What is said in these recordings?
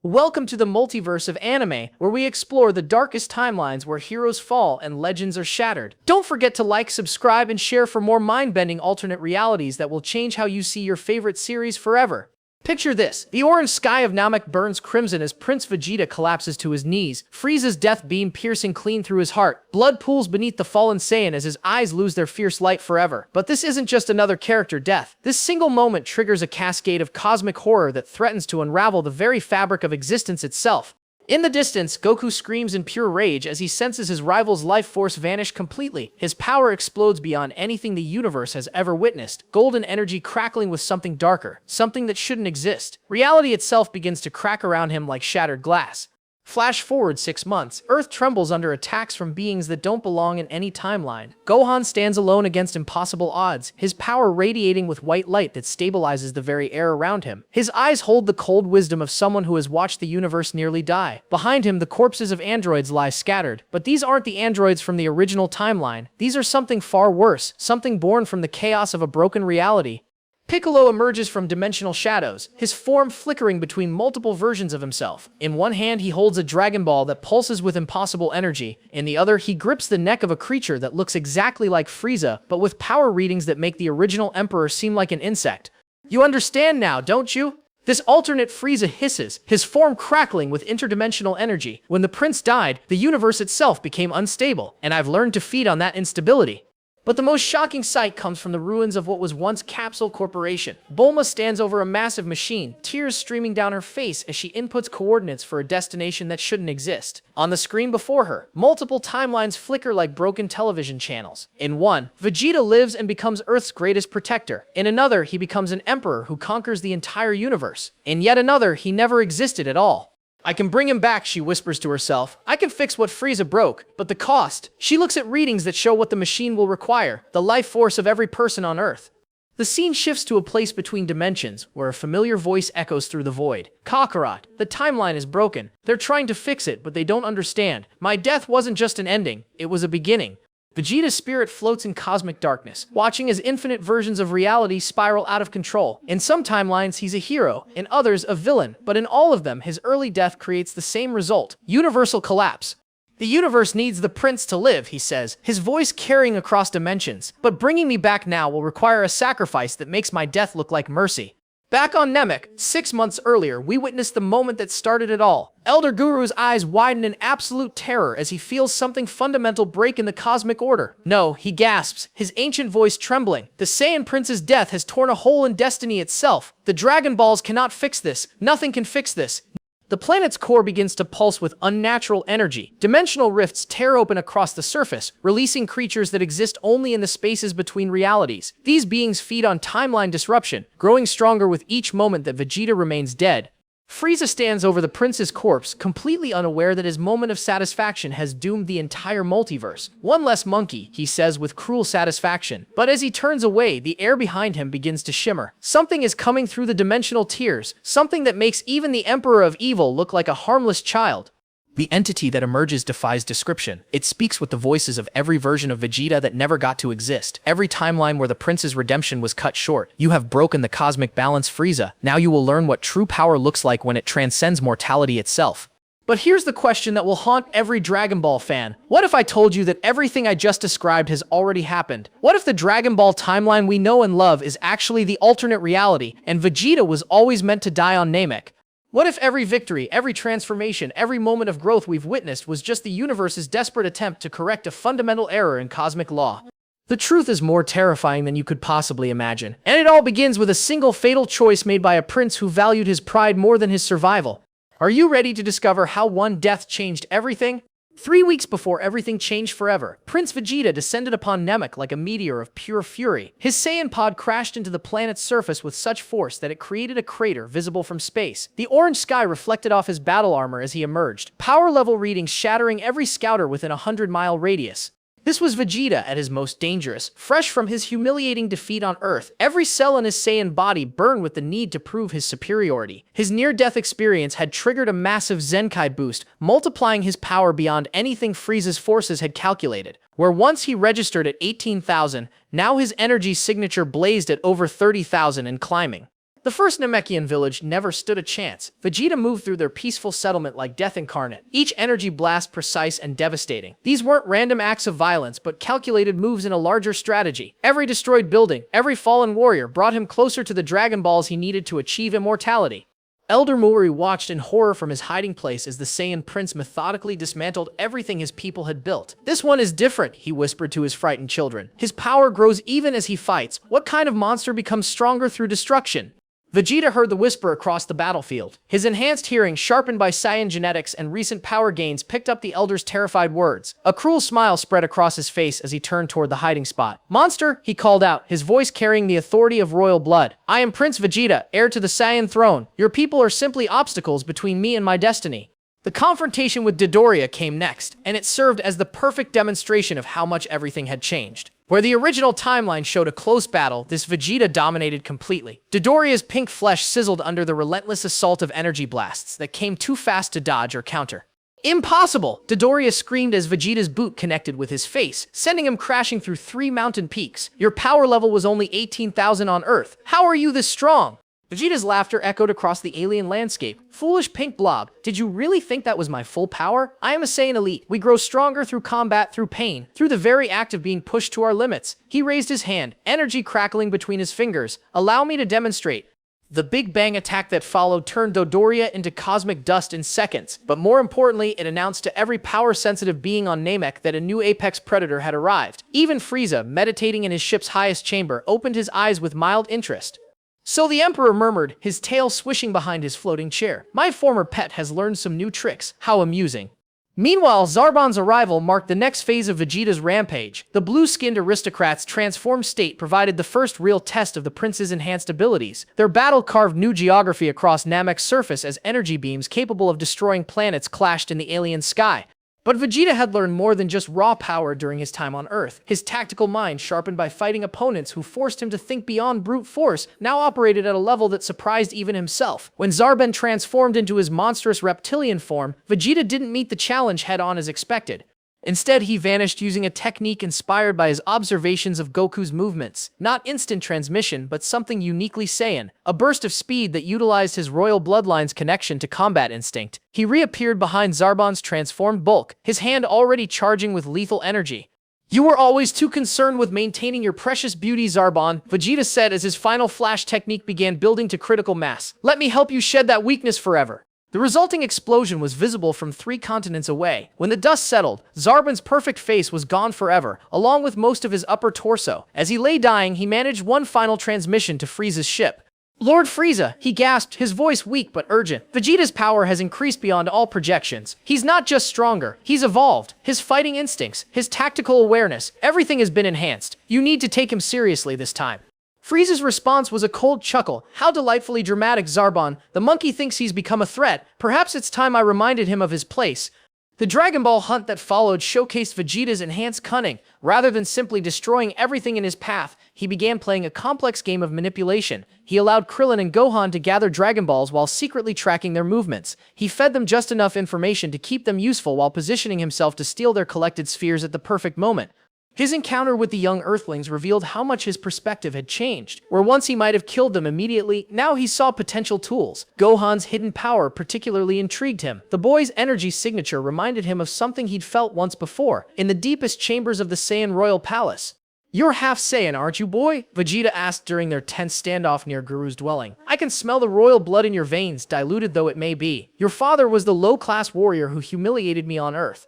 Welcome to the multiverse of anime, where we explore the darkest timelines where heroes fall and legends are shattered. Don't forget to like, subscribe, and share for more mind-bending alternate realities that will change how you see your favorite series forever. Picture this. The orange sky of Namek burns crimson as Prince Vegeta collapses to his knees, Frieza's death beam piercing clean through his heart. Blood pools beneath the fallen Saiyan as his eyes lose their fierce light forever. But this isn't just another character death. This single moment triggers a cascade of cosmic horror that threatens to unravel the very fabric of existence itself. In the distance, Goku screams in pure rage as he senses his rival's life force vanish completely. His power explodes beyond anything the universe has ever witnessed, golden energy crackling with something darker, something that shouldn't exist. Reality itself begins to crack around him like shattered glass. Flash forward 6 months. Earth trembles under attacks from beings that don't belong in any timeline. Gohan stands alone against impossible odds, his power radiating with white light that stabilizes the very air around him. His eyes hold the cold wisdom of someone who has watched the universe nearly die. Behind him, the corpses of androids lie scattered. But these aren't the androids from the original timeline. These are something far worse, something born from the chaos of a broken reality. Piccolo emerges from dimensional shadows, his form flickering between multiple versions of himself. In one hand, he holds a Dragon Ball that pulses with impossible energy. In the other, he grips the neck of a creature that looks exactly like Frieza, but with power readings that make the original Emperor seem like an insect. You understand now, don't you? This alternate Frieza hisses, his form crackling with interdimensional energy. When the prince died, the universe itself became unstable, and I've learned to feed on that instability. But the most shocking sight comes from the ruins of what was once Capsule Corporation. Bulma stands over a massive machine, tears streaming down her face as she inputs coordinates for a destination that shouldn't exist. On the screen before her, multiple timelines flicker like broken television channels. In one, Vegeta lives and becomes Earth's greatest protector. In another, he becomes an emperor who conquers the entire universe. In yet another, he never existed at all. I can bring him back, she whispers to herself. I can fix what Frieza broke, but the cost? She looks at readings that show what the machine will require, the life force of every person on Earth. The scene shifts to a place between dimensions, where a familiar voice echoes through the void. Kakarot, the timeline is broken. They're trying to fix it, but they don't understand. My death wasn't just an ending, it was a beginning. Vegeta's spirit floats in cosmic darkness, watching as infinite versions of reality spiral out of control. In some timelines, he's a hero, in others, a villain, but in all of them, his early death creates the same result: universal collapse. The universe needs the prince to live, he says, his voice carrying across dimensions. But bringing me back now will require a sacrifice that makes my death look like mercy. Back on Namek, 6 months earlier, we witnessed the moment that started it all. Elder Guru's eyes widen in absolute terror as he feels something fundamental break in the cosmic order. No, he gasps, his ancient voice trembling. The Saiyan Prince's death has torn a hole in destiny itself. The Dragon Balls cannot fix this. Nothing can fix this. The planet's core begins to pulse with unnatural energy. Dimensional rifts tear open across the surface, releasing creatures that exist only in the spaces between realities. These beings feed on timeline disruption, growing stronger with each moment that Vegeta remains dead. Frieza stands over the prince's corpse, completely unaware that his moment of satisfaction has doomed the entire multiverse. One less monkey, he says with cruel satisfaction. But as he turns away, the air behind him begins to shimmer. Something is coming through the dimensional tears, something that makes even the Emperor of Evil look like a harmless child. The entity that emerges defies description. It speaks with the voices of every version of Vegeta that never got to exist. Every timeline where the prince's redemption was cut short. You have broken the cosmic balance, Frieza. Now you will learn what true power looks like when it transcends mortality itself. But here's the question that will haunt every Dragon Ball fan. What if I told you that everything I just described has already happened? What if the Dragon Ball timeline we know and love is actually the alternate reality, and Vegeta was always meant to die on Namek? What if every victory, every transformation, every moment of growth we've witnessed was just the universe's desperate attempt to correct a fundamental error in cosmic law? The truth is more terrifying than you could possibly imagine. And it all begins with a single fatal choice made by a prince who valued his pride more than his survival. Are you ready to discover how one death changed everything? 3 weeks before everything changed forever, Prince Vegeta descended upon Namek like a meteor of pure fury. His Saiyan pod crashed into the planet's surface with such force that it created a crater visible from space. The orange sky reflected off his battle armor as he emerged, power level readings shattering every scouter within a 100-mile radius. This was Vegeta at his most dangerous, fresh from his humiliating defeat on Earth. Every cell in his Saiyan body burned with the need to prove his superiority. His near-death experience had triggered a massive Zenkai boost, multiplying his power beyond anything Frieza's forces had calculated. Where once he registered at 18,000, now his energy signature blazed at over 30,000 and climbing. The first Namekian village never stood a chance. Vegeta moved through their peaceful settlement like death incarnate, each energy blast precise and devastating. These weren't random acts of violence, but calculated moves in a larger strategy. Every destroyed building, every fallen warrior brought him closer to the Dragon Balls he needed to achieve immortality. Elder Muri watched in horror from his hiding place as the Saiyan Prince methodically dismantled everything his people had built. "This one is different," he whispered to his frightened children. "His power grows even as he fights. What kind of monster becomes stronger through destruction?" Vegeta heard the whisper across the battlefield. His enhanced hearing, sharpened by Saiyan genetics and recent power gains, picked up the Elder's terrified words. A cruel smile spread across his face as he turned toward the hiding spot. "Monster," he called out, his voice carrying the authority of royal blood. "I am Prince Vegeta, heir to the Saiyan throne. Your people are simply obstacles between me and my destiny." The confrontation with Dodoria came next, and it served as the perfect demonstration of how much everything had changed. Where the original timeline showed a close battle, this Vegeta dominated completely. Dodoria's pink flesh sizzled under the relentless assault of energy blasts that came too fast to dodge or counter. "Impossible!" Dodoria screamed as Vegeta's boot connected with his face, sending him crashing through 3 mountain peaks. "Your power level was only 18,000 on Earth. How are you this strong?" Vegeta's laughter echoed across the alien landscape. "Foolish pink blob, did you really think that was my full power? I am a Saiyan elite. We grow stronger through combat, through pain, through the very act of being pushed to our limits." He raised his hand, energy crackling between his fingers. "Allow me to demonstrate." The Big Bang attack that followed turned Dodoria into cosmic dust in seconds, but more importantly, it announced to every power-sensitive being on Namek that a new apex predator had arrived. Even Frieza, meditating in his ship's highest chamber, opened his eyes with mild interest. "So the Emperor murmured, his tail swishing behind his floating chair. My former pet has learned some new tricks. How amusing." Meanwhile, Zarbon's arrival marked the next phase of Vegeta's rampage. The blue-skinned aristocrats' transformed state provided the first real test of the prince's enhanced abilities. Their battle carved new geography across Namek's surface as energy beams capable of destroying planets clashed in the alien sky. But Vegeta had learned more than just raw power during his time on Earth. His tactical mind, sharpened by fighting opponents who forced him to think beyond brute force, now operated at a level that surprised even himself. When Zarbon transformed into his monstrous reptilian form, Vegeta didn't meet the challenge head-on as expected. Instead, he vanished using a technique inspired by his observations of Goku's movements. Not instant transmission, but something uniquely Saiyan. A burst of speed that utilized his royal bloodline's connection to combat instinct. He reappeared behind Zarbon's transformed bulk, his hand already charging with lethal energy. "You were always too concerned with maintaining your precious beauty, Zarbon," Vegeta said as his final flash technique began building to critical mass. "Let me help you shed that weakness forever." The resulting explosion was visible from 3 continents away. When the dust settled, Zarbon's perfect face was gone forever, along with most of his upper torso. As he lay dying, he managed one final transmission to Frieza's ship. "Lord Frieza," he gasped, his voice weak but urgent. "Vegeta's power has increased beyond all projections. He's not just stronger, he's evolved. His fighting instincts, his tactical awareness, everything has been enhanced. You need to take him seriously this time." Frieza's response was a cold chuckle. "How delightfully dramatic, Zarbon. The monkey thinks he's become a threat. Perhaps it's time I reminded him of his place." The Dragon Ball hunt that followed showcased Vegeta's enhanced cunning. Rather than simply destroying everything in his path, he began playing a complex game of manipulation. He allowed Krillin and Gohan to gather Dragon Balls while secretly tracking their movements. He fed them just enough information to keep them useful while positioning himself to steal their collected spheres at the perfect moment. His encounter with the young Earthlings revealed how much his perspective had changed. Where once he might have killed them immediately, now he saw potential tools. Gohan's hidden power particularly intrigued him. The boy's energy signature reminded him of something he'd felt once before, in the deepest chambers of the Saiyan Royal Palace. "You're half Saiyan, aren't you, boy?" Vegeta asked during their tense standoff near Guru's dwelling. "I can smell the royal blood in your veins, diluted though it may be. Your father was the low-class warrior who humiliated me on Earth."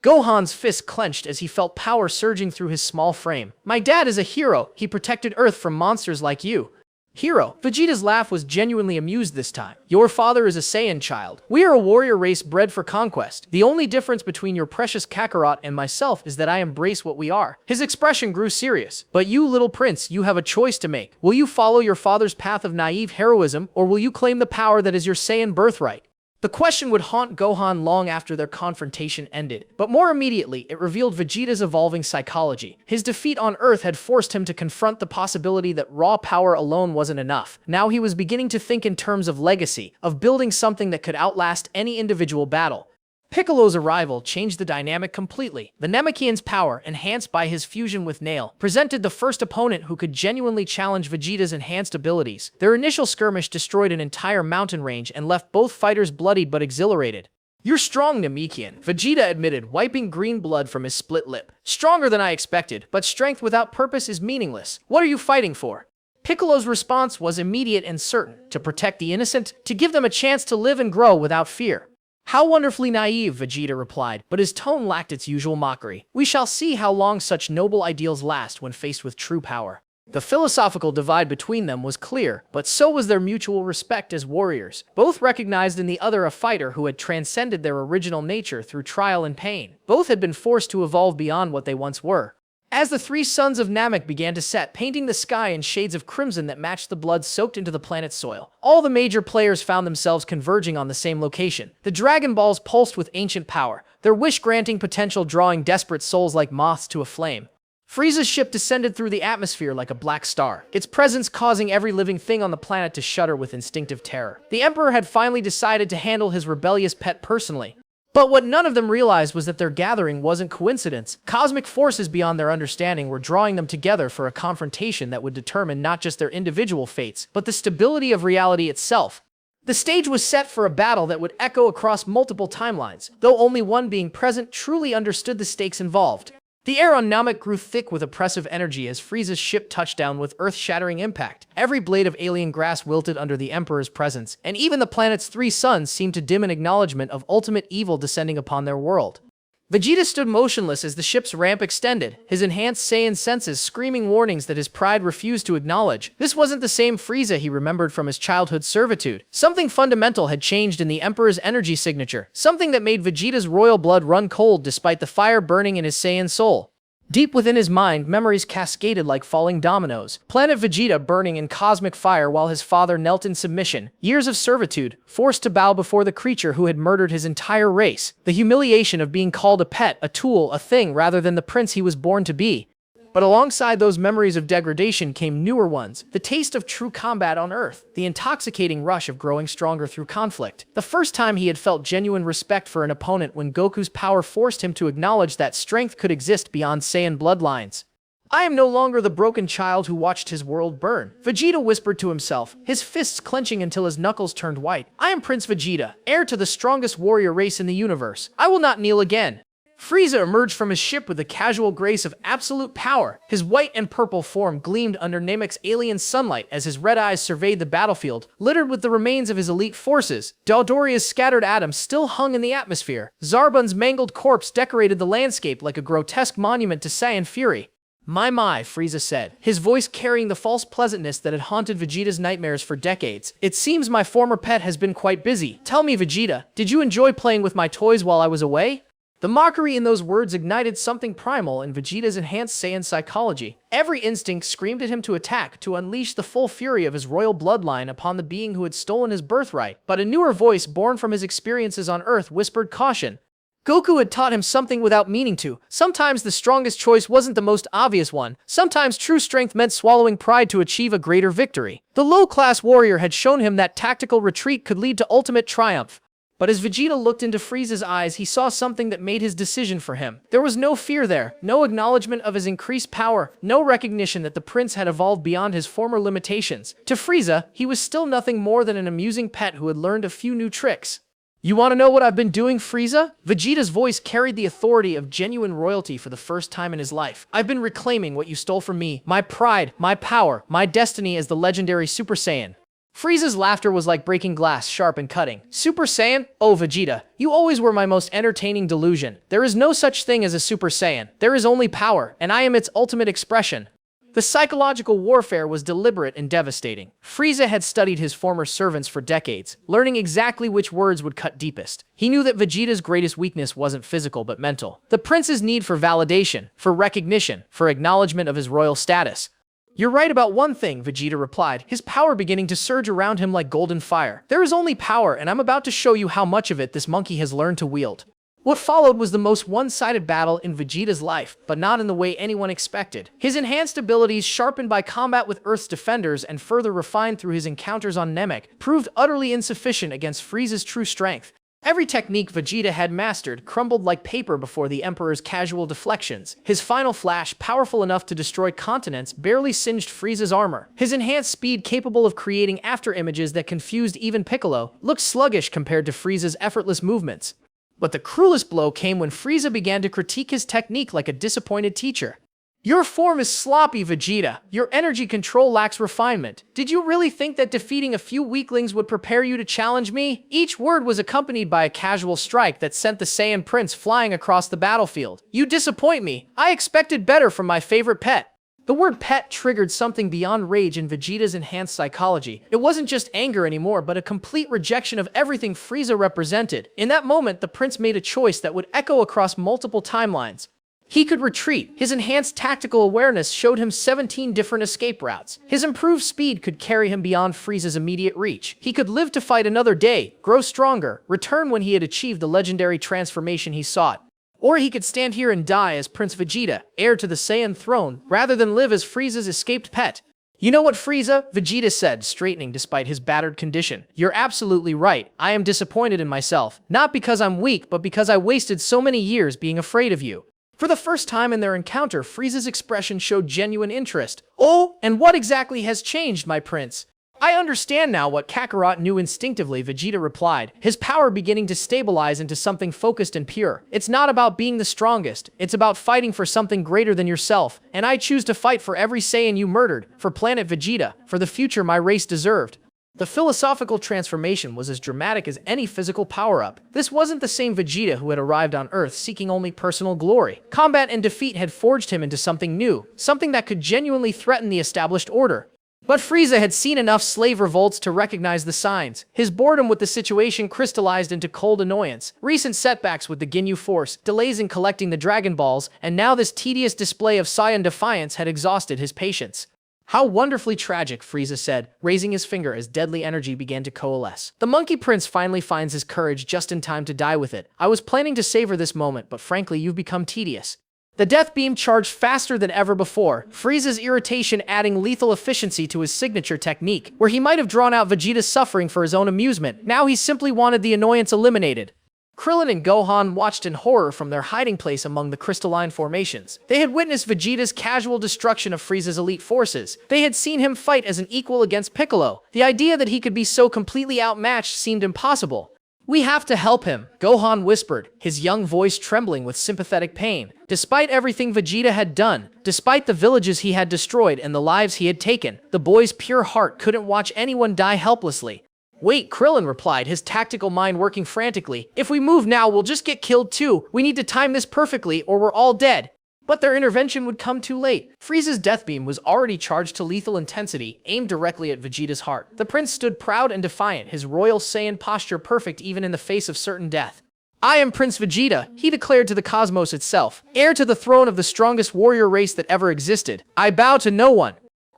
Gohan's fist clenched as he felt power surging through his small frame. "My dad is a hero. He protected Earth from monsters like you." "Hero?" Vegeta's laugh was genuinely amused this time. "Your father is a Saiyan child. We are a warrior race bred for conquest. The only difference between your precious Kakarot and myself is that I embrace what we are." His expression grew serious. "But you, little prince, you have a choice to make. Will you follow your father's path of naive heroism, or will you claim the power that is your Saiyan birthright?" The question would haunt Gohan long after their confrontation ended, but more immediately, it revealed Vegeta's evolving psychology. His defeat on Earth had forced him to confront the possibility that raw power alone wasn't enough. Now he was beginning to think in terms of legacy, of building something that could outlast any individual battle. Piccolo's arrival changed the dynamic completely. The Namekian's power, enhanced by his fusion with Nail, presented the first opponent who could genuinely challenge Vegeta's enhanced abilities. Their initial skirmish destroyed an entire mountain range and left both fighters bloodied but exhilarated. "You're strong, Namekian," Vegeta admitted, wiping green blood from his split lip. "Stronger than I expected, but strength without purpose is meaningless. What are you fighting for?" Piccolo's response was immediate and certain: to protect the innocent, to give them a chance to live and grow without fear. "How wonderfully naive," Vegeta replied, but his tone lacked its usual mockery. "We shall see how long such noble ideals last when faced with true power." The philosophical divide between them was clear, but so was their mutual respect as warriors. Both recognized in the other a fighter who had transcended their original nature through trial and pain. Both had been forced to evolve beyond what they once were. As the three suns of Namek began to set, painting the sky in shades of crimson that matched the blood soaked into the planet's soil, all the major players found themselves converging on the same location. The Dragon Balls pulsed with ancient power, their wish-granting potential drawing desperate souls like moths to a flame. Frieza's ship descended through the atmosphere like a black star, its presence causing every living thing on the planet to shudder with instinctive terror. The Emperor had finally decided to handle his rebellious pet personally. But what none of them realized was that their gathering wasn't coincidence. Cosmic forces beyond their understanding were drawing them together for a confrontation that would determine not just their individual fates, but the stability of reality itself. The stage was set for a battle that would echo across multiple timelines, though only one being present truly understood the stakes involved. The air on Namek grew thick with oppressive energy as Frieza's ship touched down with earth-shattering impact. Every blade of alien grass wilted under the Emperor's presence, and even the planet's three suns seemed to dim in acknowledgement of ultimate evil descending upon their world. Vegeta stood motionless as the ship's ramp extended, his enhanced Saiyan senses screaming warnings that his pride refused to acknowledge. This wasn't the same Frieza he remembered from his childhood servitude. Something fundamental had changed in the Emperor's energy signature, something that made Vegeta's royal blood run cold despite the fire burning in his Saiyan soul. Deep within his mind, memories cascaded like falling dominoes. Planet Vegeta burning in cosmic fire while his father knelt in submission. Years of servitude, forced to bow before the creature who had murdered his entire race. The humiliation of being called a pet, a tool, a thing rather than the prince he was born to be. But alongside those memories of degradation came newer ones. The taste of true combat on Earth. The intoxicating rush of growing stronger through conflict. The first time he had felt genuine respect for an opponent when Goku's power forced him to acknowledge that strength could exist beyond Saiyan bloodlines. "I am no longer the broken child who watched his world burn," Vegeta whispered to himself, his fists clenching until his knuckles turned white. "I am Prince Vegeta, heir to the strongest warrior race in the universe. I will not kneel again." Frieza emerged from his ship with the casual grace of absolute power. His white and purple form gleamed under Namek's alien sunlight as his red eyes surveyed the battlefield, littered with the remains of his elite forces. Daldoria's scattered atoms still hung in the atmosphere. Zarbon's mangled corpse decorated the landscape like a grotesque monument to Saiyan fury. My, Frieza said, his voice carrying the false pleasantness that had haunted Vegeta's nightmares for decades. "It seems my former pet has been quite busy. Tell me, Vegeta, did you enjoy playing with my toys while I was away?" The mockery in those words ignited something primal in Vegeta's enhanced Saiyan psychology. Every instinct screamed at him to attack, to unleash the full fury of his royal bloodline upon the being who had stolen his birthright. But a newer voice, born from his experiences on Earth, whispered caution. Goku had taught him something without meaning to. Sometimes the strongest choice wasn't the most obvious one. Sometimes true strength meant swallowing pride to achieve a greater victory. The low-class warrior had shown him that tactical retreat could lead to ultimate triumph. But as Vegeta looked into Frieza's eyes, he saw something that made his decision for him. There was no fear there, no acknowledgement of his increased power, no recognition that the prince had evolved beyond his former limitations. To Frieza, he was still nothing more than an amusing pet who had learned a few new tricks. "You want to know what I've been doing, Frieza?" Vegeta's voice carried the authority of genuine royalty for the first time in his life. "I've been reclaiming what you stole from me. My pride, my power, my destiny as the legendary Super Saiyan." Frieza's laughter was like breaking glass, sharp and cutting. "Super Saiyan? Oh, Vegeta, you always were my most entertaining delusion. There is no such thing as a Super Saiyan. There is only power, and I am its ultimate expression." The psychological warfare was deliberate and devastating. Frieza had studied his former servants for decades, learning exactly which words would cut deepest. He knew that Vegeta's greatest weakness wasn't physical but mental. The prince's need for validation, for recognition, for acknowledgement of his royal status. "You're right about one thing," Vegeta replied, his power beginning to surge around him like golden fire. "There is only power, and I'm about to show you how much of it this monkey has learned to wield." What followed was the most one-sided battle in Vegeta's life, but not in the way anyone expected. His enhanced abilities, sharpened by combat with Earth's defenders and further refined through his encounters on Namek, proved utterly insufficient against Frieza's true strength. Every technique Vegeta had mastered crumbled like paper before the Emperor's casual deflections. His final flash, powerful enough to destroy continents, barely singed Frieza's armor. His enhanced speed, capable of creating afterimages that confused even Piccolo, looked sluggish compared to Frieza's effortless movements. But the cruelest blow came when Frieza began to critique his technique like a disappointed teacher. Your form is sloppy, Vegeta. Your energy control lacks refinement. Did you really think that defeating a few weaklings would prepare you to challenge me? Each word was accompanied by a casual strike that sent the Saiyan Prince flying across the battlefield. You disappoint me. I expected better from my favorite pet. The word pet triggered something beyond rage in Vegeta's enhanced psychology. It wasn't just anger anymore, but a complete rejection of everything Frieza represented. In that moment, the prince made a choice that would echo across multiple timelines. He could retreat. His enhanced tactical awareness showed him 17 different escape routes. His improved speed could carry him beyond Frieza's immediate reach. He could live to fight another day, grow stronger, return when he had achieved the legendary transformation he sought. Or he could stand here and die as Prince Vegeta, heir to the Saiyan throne, rather than live as Frieza's escaped pet. You know what, Frieza? Vegeta said, straightening despite his battered condition. You're absolutely right. I am disappointed in myself. Not because I'm weak, but because I wasted so many years being afraid of you. For the first time in their encounter, Frieza's expression showed genuine interest. Oh, and what exactly has changed, my prince? I understand now what Kakarot knew instinctively, Vegeta replied, his power beginning to stabilize into something focused and pure. It's not about being the strongest, it's about fighting for something greater than yourself, and I choose to fight for every Saiyan you murdered, for planet Vegeta, for the future my race deserved. The philosophical transformation was as dramatic as any physical power-up. This wasn't the same Vegeta who had arrived on Earth seeking only personal glory. Combat and defeat had forged him into something new, something that could genuinely threaten the established order. But Frieza had seen enough slave revolts to recognize the signs. His boredom with the situation crystallized into cold annoyance. Recent setbacks with the Ginyu Force, delays in collecting the Dragon Balls, and now this tedious display of Saiyan defiance had exhausted his patience. How wonderfully tragic, Frieza said, raising his finger as deadly energy began to coalesce. The Monkey Prince finally finds his courage just in time to die with it. I was planning to savor this moment, but frankly, you've become tedious. The death beam charged faster than ever before, Frieza's irritation adding lethal efficiency to his signature technique. Where he might have drawn out Vegeta's suffering for his own amusement, now he simply wanted the annoyance eliminated. Krillin and Gohan watched in horror from their hiding place among the crystalline formations. They had witnessed Vegeta's casual destruction of Frieza's elite forces. They had seen him fight as an equal against Piccolo. The idea that he could be so completely outmatched seemed impossible. We have to help him, Gohan whispered, his young voice trembling with sympathetic pain. Despite everything Vegeta had done, despite the villages he had destroyed and the lives he had taken, the boy's pure heart couldn't watch anyone die helplessly. Wait, Krillin replied, his tactical mind working frantically. If we move now, we'll just get killed too. We need to time this perfectly or we're all dead. But their intervention would come too late. Frieza's death beam was already charged to lethal intensity, aimed directly at Vegeta's heart. The prince stood proud and defiant, his royal Saiyan posture perfect even in the face of certain death. I am Prince Vegeta, he declared to the cosmos itself, heir to the throne of the strongest warrior race that ever existed. I bow to no one.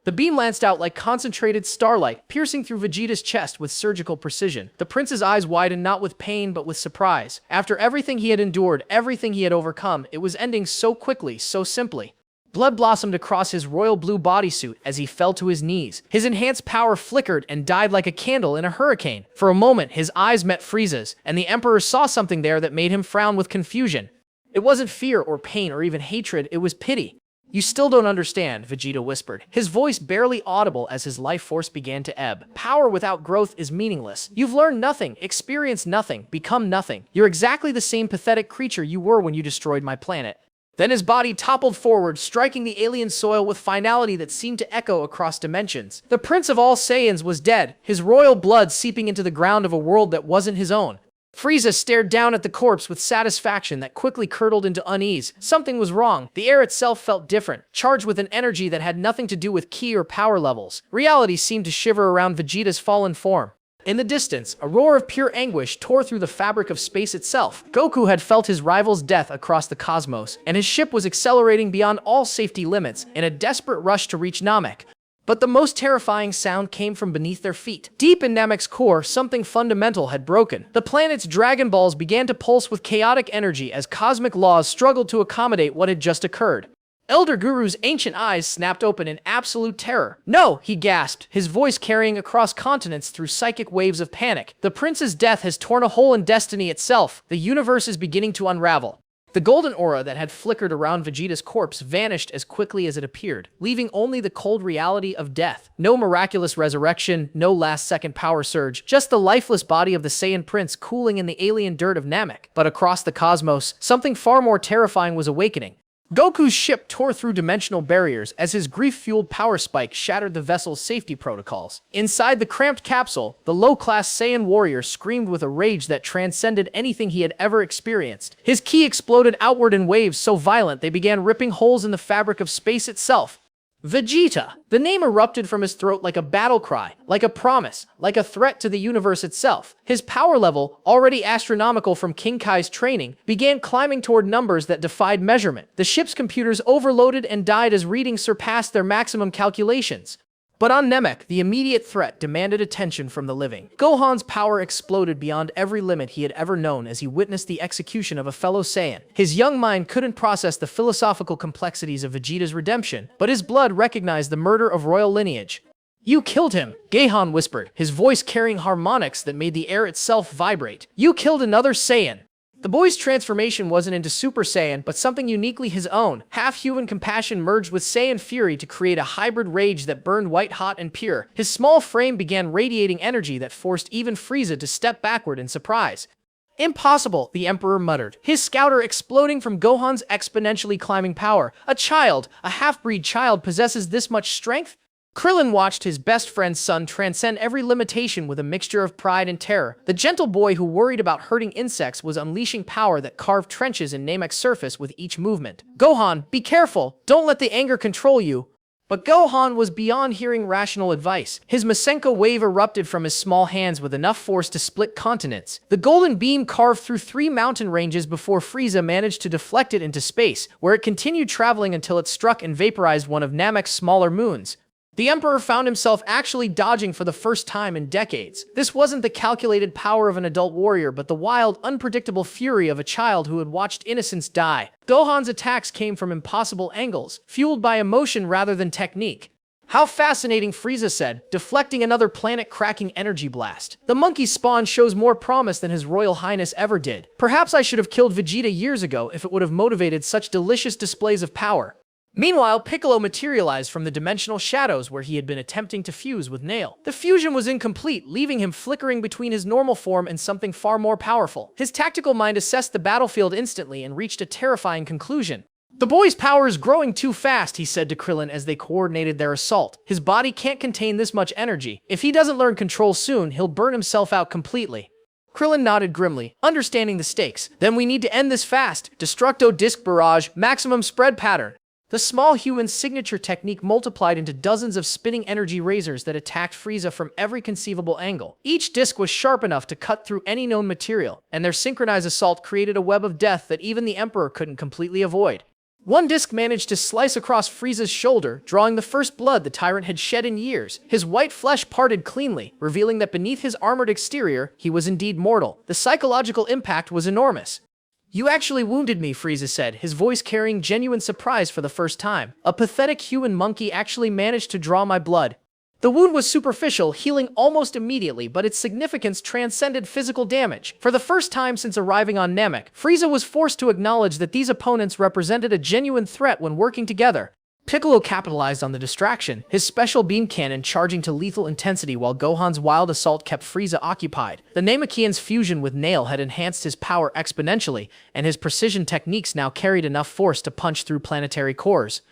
The beam lanced out like concentrated starlight, piercing through Vegeta's chest with surgical precision. The prince's eyes widened not with pain but with surprise. After everything he had endured, everything he had overcome, it was ending so quickly, so simply. Blood blossomed across his royal blue bodysuit as he fell to his knees. His enhanced power flickered and died like a candle in a hurricane. For a moment, his eyes met Frieza's, and the Emperor saw something there that made him frown with confusion. It wasn't fear or pain or even hatred, it was pity. You still don't understand, Vegeta whispered, his voice barely audible as his life force began to ebb. Power without growth is meaningless. You've learned nothing, experienced nothing, become nothing. You're exactly the same pathetic creature you were when you destroyed my planet. Then his body toppled forward, striking the alien soil with finality that seemed to echo across dimensions. The Prince of all Saiyans was dead, his royal blood seeping into the ground of a world that wasn't his own. Frieza stared down at the corpse with satisfaction that quickly curdled into unease. Something was wrong. The air itself felt different, charged with an energy that had nothing to do with ki or power levels. Reality seemed to shiver around Vegeta's fallen form. In the distance, a roar of pure anguish tore through the fabric of space itself. Goku had felt his rival's death across the cosmos, and his ship was accelerating beyond all safety limits in a desperate rush to reach Namek. But the most terrifying sound came from beneath their feet. Deep in Namek's core, something fundamental had broken. The planet's Dragon Balls began to pulse with chaotic energy as cosmic laws struggled to accommodate what had just occurred. Elder Guru's ancient eyes snapped open in absolute terror. "No," he gasped, his voice carrying across continents through psychic waves of panic. "The prince's death has torn a hole in destiny itself. The universe is beginning to unravel." The golden aura that had flickered around Vegeta's corpse vanished as quickly as it appeared, leaving only the cold reality of death. No miraculous resurrection, no last-second power surge, just the lifeless body of the Saiyan Prince cooling in the alien dirt of Namek. But across the cosmos, something far more terrifying was awakening. Goku's ship tore through dimensional barriers as his grief-fueled power spike shattered the vessel's safety protocols. Inside the cramped capsule, the low-class Saiyan warrior screamed with a rage that transcended anything he had ever experienced. His ki exploded outward in waves so violent they began ripping holes in the fabric of space itself. Vegeta! The name erupted from his throat like a battle cry, like a promise, like a threat to the universe itself. His power level, already astronomical from King Kai's training, began climbing toward numbers that defied measurement. The ship's computers overloaded and died as readings surpassed their maximum calculations. But on Namek, the immediate threat demanded attention from the living. Gohan's power exploded beyond every limit he had ever known as he witnessed the execution of a fellow Saiyan. His young mind couldn't process the philosophical complexities of Vegeta's redemption, but his blood recognized the murder of royal lineage. "You killed him," Gohan whispered, his voice carrying harmonics that made the air itself vibrate. "You killed another Saiyan." The boy's transformation wasn't into Super Saiyan, but something uniquely his own. Half-human compassion merged with Saiyan fury to create a hybrid rage that burned white-hot and pure. His small frame began radiating energy that forced even Frieza to step backward in surprise. "Impossible," the Emperor muttered, his scouter exploding from Gohan's exponentially climbing power. "A child, a half-breed child possesses this much strength?" Krillin watched his best friend's son transcend every limitation with a mixture of pride and terror. The gentle boy who worried about hurting insects was unleashing power that carved trenches in Namek's surface with each movement. "Gohan, be careful! Don't let the anger control you!" But Gohan was beyond hearing rational advice. His Masenko wave erupted from his small hands with enough force to split continents. The golden beam carved through 3 mountain ranges before Frieza managed to deflect it into space, where it continued traveling until it struck and vaporized one of Namek's smaller moons. The Emperor found himself actually dodging for the first time in decades. This wasn't the calculated power of an adult warrior, but the wild, unpredictable fury of a child who had watched innocence die. Gohan's attacks came from impossible angles, fueled by emotion rather than technique. "How fascinating," Frieza said, deflecting another planet-cracking energy blast. "The monkey's spawn shows more promise than His Royal Highness ever did. Perhaps I should have killed Vegeta years ago if it would have motivated such delicious displays of power." Meanwhile, Piccolo materialized from the dimensional shadows where he had been attempting to fuse with Nail. The fusion was incomplete, leaving him flickering between his normal form and something far more powerful. His tactical mind assessed the battlefield instantly and reached a terrifying conclusion. "The boy's power is growing too fast," he said to Krillin as they coordinated their assault. "His body can't contain this much energy. If he doesn't learn control soon, he'll burn himself out completely." Krillin nodded grimly, understanding the stakes. "Then we need to end this fast. Destructo Disc Barrage, maximum spread pattern." The small human's signature technique multiplied into dozens of spinning energy razors that attacked Frieza from every conceivable angle. Each disc was sharp enough to cut through any known material, and their synchronized assault created a web of death that even the Emperor couldn't completely avoid. One disc managed to slice across Frieza's shoulder, drawing the first blood the tyrant had shed in years. His white flesh parted cleanly, revealing that beneath his armored exterior, he was indeed mortal. The psychological impact was enormous. "You actually wounded me," Frieza said, his voice carrying genuine surprise for the first time. "A pathetic human monkey actually managed to draw my blood." The wound was superficial, healing almost immediately, but its significance transcended physical damage. For the first time since arriving on Namek, Frieza was forced to acknowledge that these opponents represented a genuine threat when working together. Piccolo capitalized on the distraction, his special beam cannon charging to lethal intensity while Gohan's wild assault kept Frieza occupied. The Namekian's fusion with Nail had enhanced his power exponentially, and his precision techniques now carried enough force to punch through planetary cores.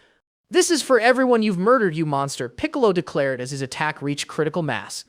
"This is for everyone you've murdered, you monster," Piccolo declared as his attack reached critical mass.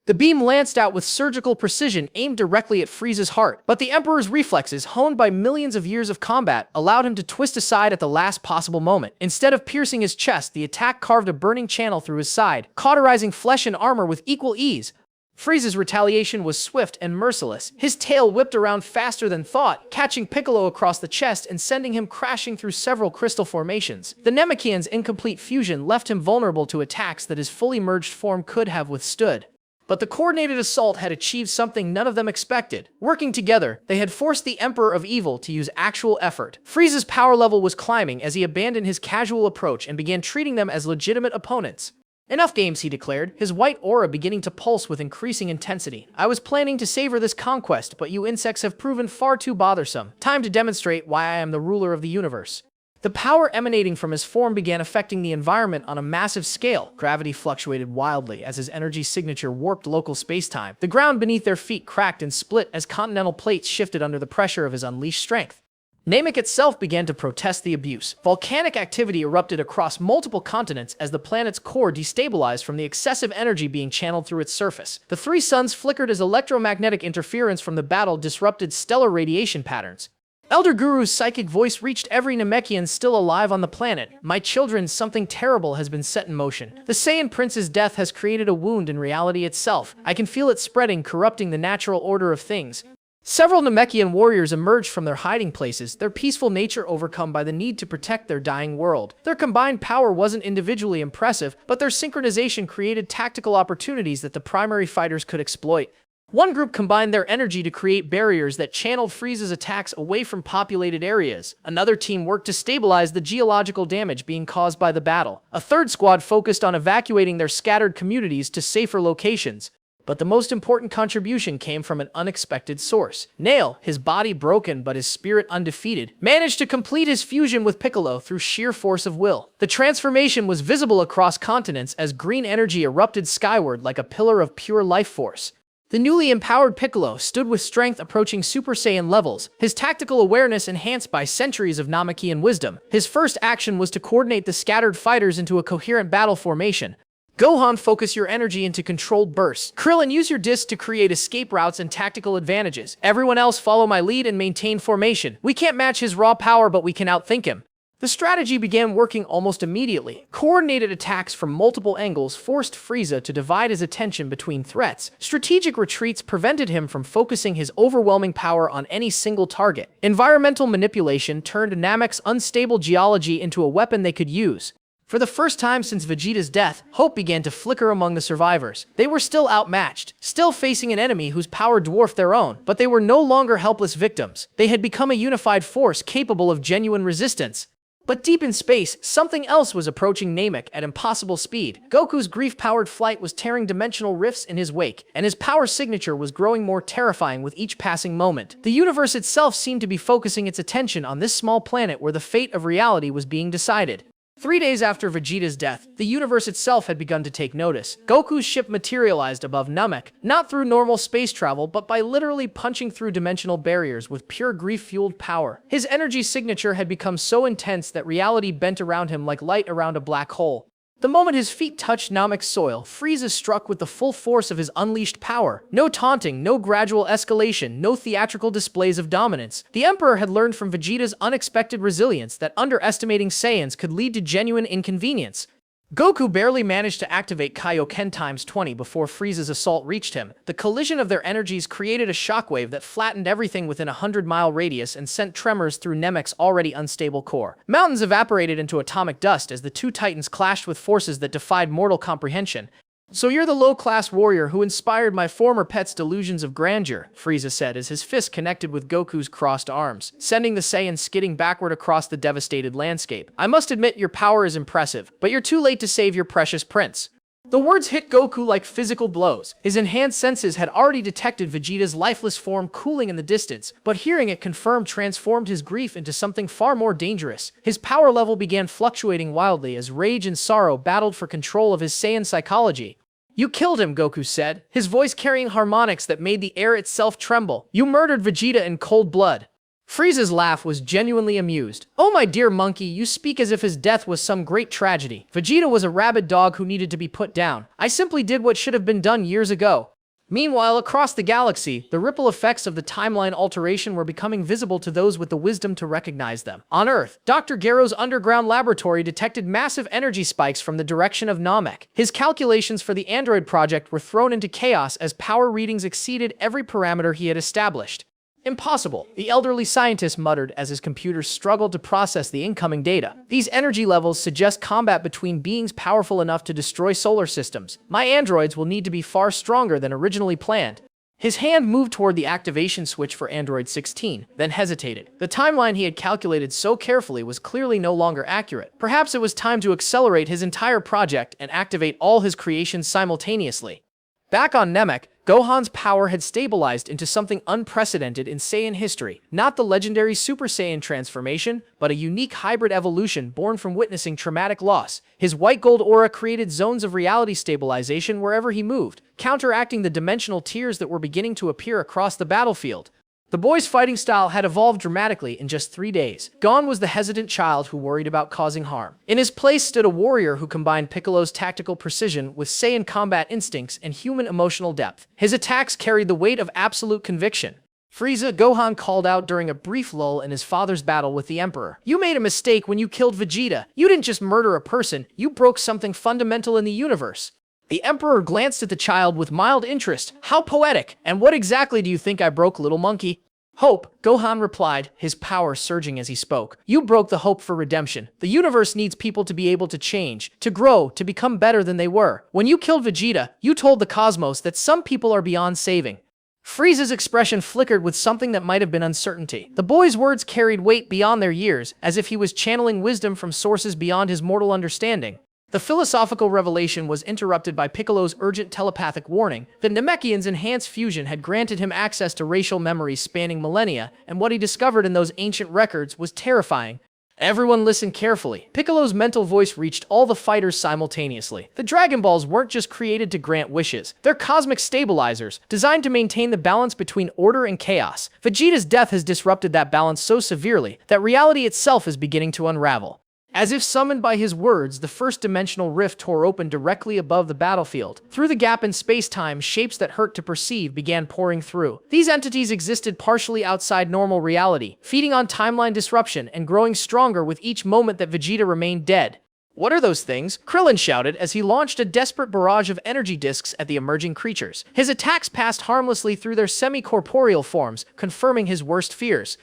The beam lanced out with surgical precision, aimed directly at Frieza's heart, but the Emperor's reflexes, honed by millions of years of combat, allowed him to twist aside at the last possible moment. Instead of piercing his chest, the attack carved a burning channel through his side, cauterizing flesh and armor with equal ease. Frieza's retaliation was swift and merciless. His tail whipped around faster than thought, catching Piccolo across the chest and sending him crashing through several crystal formations. The Namekian's incomplete fusion left him vulnerable to attacks that his fully merged form could have withstood. But the coordinated assault had achieved something none of them expected. Working together, they had forced the Emperor of Evil to use actual effort. Frieza's power level was climbing as he abandoned his casual approach and began treating them as legitimate opponents. Enough games, he declared, his white aura beginning to pulse with increasing intensity. I was planning to savor this conquest, but you insects have proven far too bothersome. Time to demonstrate why I am the ruler of the universe. The power emanating from his form began affecting the environment on a massive scale. Gravity fluctuated wildly as his energy signature warped local space-time. The ground beneath their feet cracked and split as continental plates shifted under the pressure of his unleashed strength. Namek itself began to protest the abuse. Volcanic activity erupted across multiple continents as the planet's core destabilized from the excessive energy being channeled through its surface. The three suns flickered as electromagnetic interference from the battle disrupted stellar radiation patterns. Elder Guru's psychic voice reached every Namekian still alive on the planet. My children, something terrible has been set in motion. The Saiyan Prince's death has created a wound in reality itself. I can feel it spreading, corrupting the natural order of things. Several Namekian warriors emerged from their hiding places, their peaceful nature overcome by the need to protect their dying world. Their combined power wasn't individually impressive, but their synchronization created tactical opportunities that the primary fighters could exploit. One group combined their energy to create barriers that channeled Frieza's attacks away from populated areas. Another team worked to stabilize the geological damage being caused by the battle. A third squad focused on evacuating their scattered communities to safer locations. But the most important contribution came from an unexpected source. Nail, his body broken but his spirit undefeated, managed to complete his fusion with Piccolo through sheer force of will. The transformation was visible across continents as green energy erupted skyward like a pillar of pure life force. The newly empowered Piccolo stood with strength approaching Super Saiyan levels, his tactical awareness enhanced by centuries of Namekian wisdom. His first action was to coordinate the scattered fighters into a coherent battle formation. Gohan, focus your energy into controlled bursts. Krillin, use your disc to create escape routes and tactical advantages. Everyone else follow my lead and maintain formation. We can't match his raw power, but we can outthink him. The strategy began working almost immediately. Coordinated attacks from multiple angles forced Frieza to divide his attention between threats. Strategic retreats prevented him from focusing his overwhelming power on any single target. Environmental manipulation turned Namek's unstable geology into a weapon they could use. For the first time since Vegeta's death, hope began to flicker among the survivors. They were still outmatched, still facing an enemy whose power dwarfed their own, but they were no longer helpless victims. They had become a unified force capable of genuine resistance. But deep in space, something else was approaching Namek at impossible speed. Goku's grief-powered flight was tearing dimensional rifts in his wake, and his power signature was growing more terrifying with each passing moment. The universe itself seemed to be focusing its attention on this small planet where the fate of reality was being decided. 3 days after Vegeta's death, the universe itself had begun to take notice. Goku's ship materialized above Namek, not through normal space travel, but by literally punching through dimensional barriers with pure grief-fueled power. His energy signature had become so intense that reality bent around him like light around a black hole. The moment his feet touched Namek's soil, Frieza struck with the full force of his unleashed power. No taunting, no gradual escalation, no theatrical displays of dominance. The Emperor had learned from Vegeta's unexpected resilience that underestimating Saiyans could lead to genuine inconvenience. Goku barely managed to activate Kaioken times 20 before Frieza's assault reached him. The collision of their energies created a shockwave that flattened everything within a 100-mile radius and sent tremors through Namek's already unstable core. Mountains evaporated into atomic dust as the two titans clashed with forces that defied mortal comprehension. So you're the low-class warrior who inspired my former pet's delusions of grandeur, Frieza said as his fist connected with Goku's crossed arms, sending the Saiyan skidding backward across the devastated landscape. I must admit your power is impressive, but you're too late to save your precious prince. The words hit Goku like physical blows. His enhanced senses had already detected Vegeta's lifeless form cooling in the distance, but hearing it confirmed transformed his grief into something far more dangerous. His power level began fluctuating wildly as rage and sorrow battled for control of his Saiyan psychology. You killed him, Goku said, his voice carrying harmonics that made the air itself tremble. You murdered Vegeta in cold blood. Frieza's laugh was genuinely amused. Oh my dear monkey, you speak as if his death was some great tragedy. Vegeta was a rabid dog who needed to be put down. I simply did what should have been done years ago. Meanwhile, across the galaxy, the ripple effects of the timeline alteration were becoming visible to those with the wisdom to recognize them. On Earth, Dr. Gero's underground laboratory detected massive energy spikes from the direction of Namek. His calculations for the android project were thrown into chaos as power readings exceeded every parameter he had established. Impossible, the elderly scientist muttered as his computer struggled to process the incoming data. These energy levels suggest combat between beings powerful enough to destroy solar systems. My androids will need to be far stronger than originally planned. His hand moved toward the activation switch for Android 16, then hesitated. The timeline he had calculated so carefully was clearly no longer accurate. Perhaps it was time to accelerate his entire project and activate all his creations simultaneously. Back on Namek, Gohan's power had stabilized into something unprecedented in Saiyan history. Not the legendary Super Saiyan transformation, but a unique hybrid evolution born from witnessing traumatic loss. His white gold aura created zones of reality stabilization wherever he moved, counteracting the dimensional tears that were beginning to appear across the battlefield. The boy's fighting style had evolved dramatically in just 3 days. Gone was the hesitant child who worried about causing harm. In his place stood a warrior who combined Piccolo's tactical precision with Saiyan combat instincts and human emotional depth. His attacks carried the weight of absolute conviction. Frieza, Gohan called out during a brief lull in his father's battle with the Emperor. You made a mistake when you killed Vegeta. You didn't just murder a person, you broke something fundamental in the universe. The Emperor glanced at the child with mild interest. How poetic! And what exactly do you think I broke, little monkey? Hope, Gohan replied, his power surging as he spoke. You broke the hope for redemption. The universe needs people to be able to change, to grow, to become better than they were. When you killed Vegeta, you told the cosmos that some people are beyond saving. Frieza's expression flickered with something that might have been uncertainty. The boy's words carried weight beyond their years, as if he was channeling wisdom from sources beyond his mortal understanding. The philosophical revelation was interrupted by Piccolo's urgent telepathic warning. The Namekian's enhanced fusion had granted him access to racial memories spanning millennia, and what he discovered in those ancient records was terrifying. Everyone listened carefully. Piccolo's mental voice reached all the fighters simultaneously. The Dragon Balls weren't just created to grant wishes. They're cosmic stabilizers, designed to maintain the balance between order and chaos. Vegeta's death has disrupted that balance so severely that reality itself is beginning to unravel. As if summoned by his words, the first dimensional rift tore open directly above the battlefield. Through the gap in space-time, shapes that hurt to perceive began pouring through. These entities existed partially outside normal reality, feeding on timeline disruption and growing stronger with each moment that Vegeta remained dead. What are those things? Krillin shouted as he launched a desperate barrage of energy discs at the emerging creatures. His attacks passed harmlessly through their semi-corporeal forms, confirming his worst fears.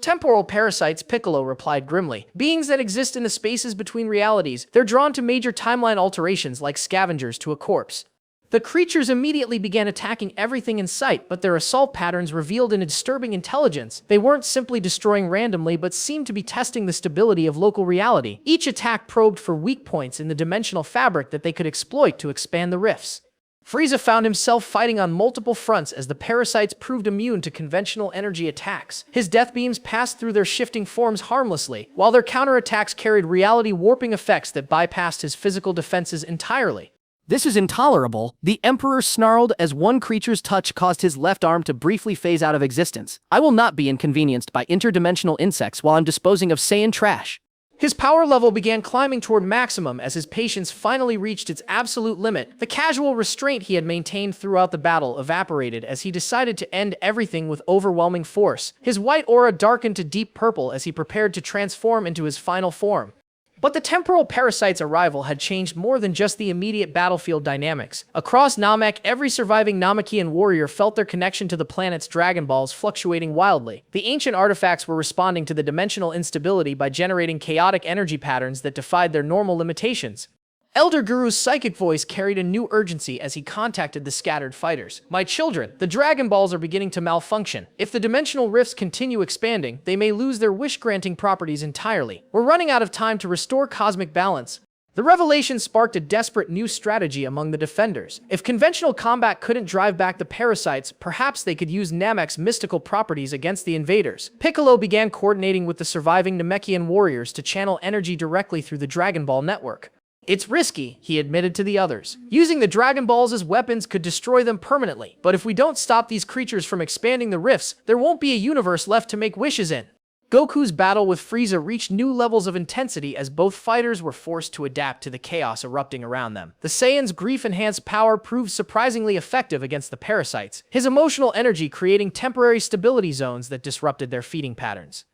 Temporal parasites, Piccolo replied grimly. Beings that exist in the spaces between realities. They're drawn to major timeline alterations like scavengers to a corpse. The creatures immediately began attacking everything in sight, but their assault patterns revealed an disturbing intelligence. They weren't simply destroying randomly, but seemed to be testing the stability of local reality. Each attack probed for weak points in the dimensional fabric that they could exploit to expand the rifts. Frieza found himself fighting on multiple fronts as the parasites proved immune to conventional energy attacks. His death beams passed through their shifting forms harmlessly, while their counterattacks carried reality-warping effects that bypassed his physical defenses entirely. This is intolerable, the Emperor snarled as one creature's touch caused his left arm to briefly phase out of existence. I will not be inconvenienced by interdimensional insects while I'm disposing of Saiyan trash. His power level began climbing toward maximum as his patience finally reached its absolute limit. The casual restraint he had maintained throughout the battle evaporated as he decided to end everything with overwhelming force. His white aura darkened to deep purple as he prepared to transform into his final form. But the temporal parasite's arrival had changed more than just the immediate battlefield dynamics. Across Namek, every surviving Namekian warrior felt their connection to the planet's Dragon Balls fluctuating wildly. The ancient artifacts were responding to the dimensional instability by generating chaotic energy patterns that defied their normal limitations. Elder Guru's psychic voice carried a new urgency as he contacted the scattered fighters. My children, the Dragon Balls are beginning to malfunction. If the dimensional rifts continue expanding, they may lose their wish-granting properties entirely. We're running out of time to restore cosmic balance. The revelation sparked a desperate new strategy among the defenders. If conventional combat couldn't drive back the parasites, perhaps they could use Namek's mystical properties against the invaders. Piccolo began coordinating with the surviving Namekian warriors to channel energy directly through the Dragon Ball network. It's risky, he admitted to the others. Using the Dragon Balls as weapons could destroy them permanently, but if we don't stop these creatures from expanding the rifts, there won't be a universe left to make wishes in. Goku's battle with Frieza reached new levels of intensity as both fighters were forced to adapt to the chaos erupting around them. The Saiyan's grief-enhanced power proved surprisingly effective against the parasites, his emotional energy creating temporary stability zones that disrupted their feeding patterns.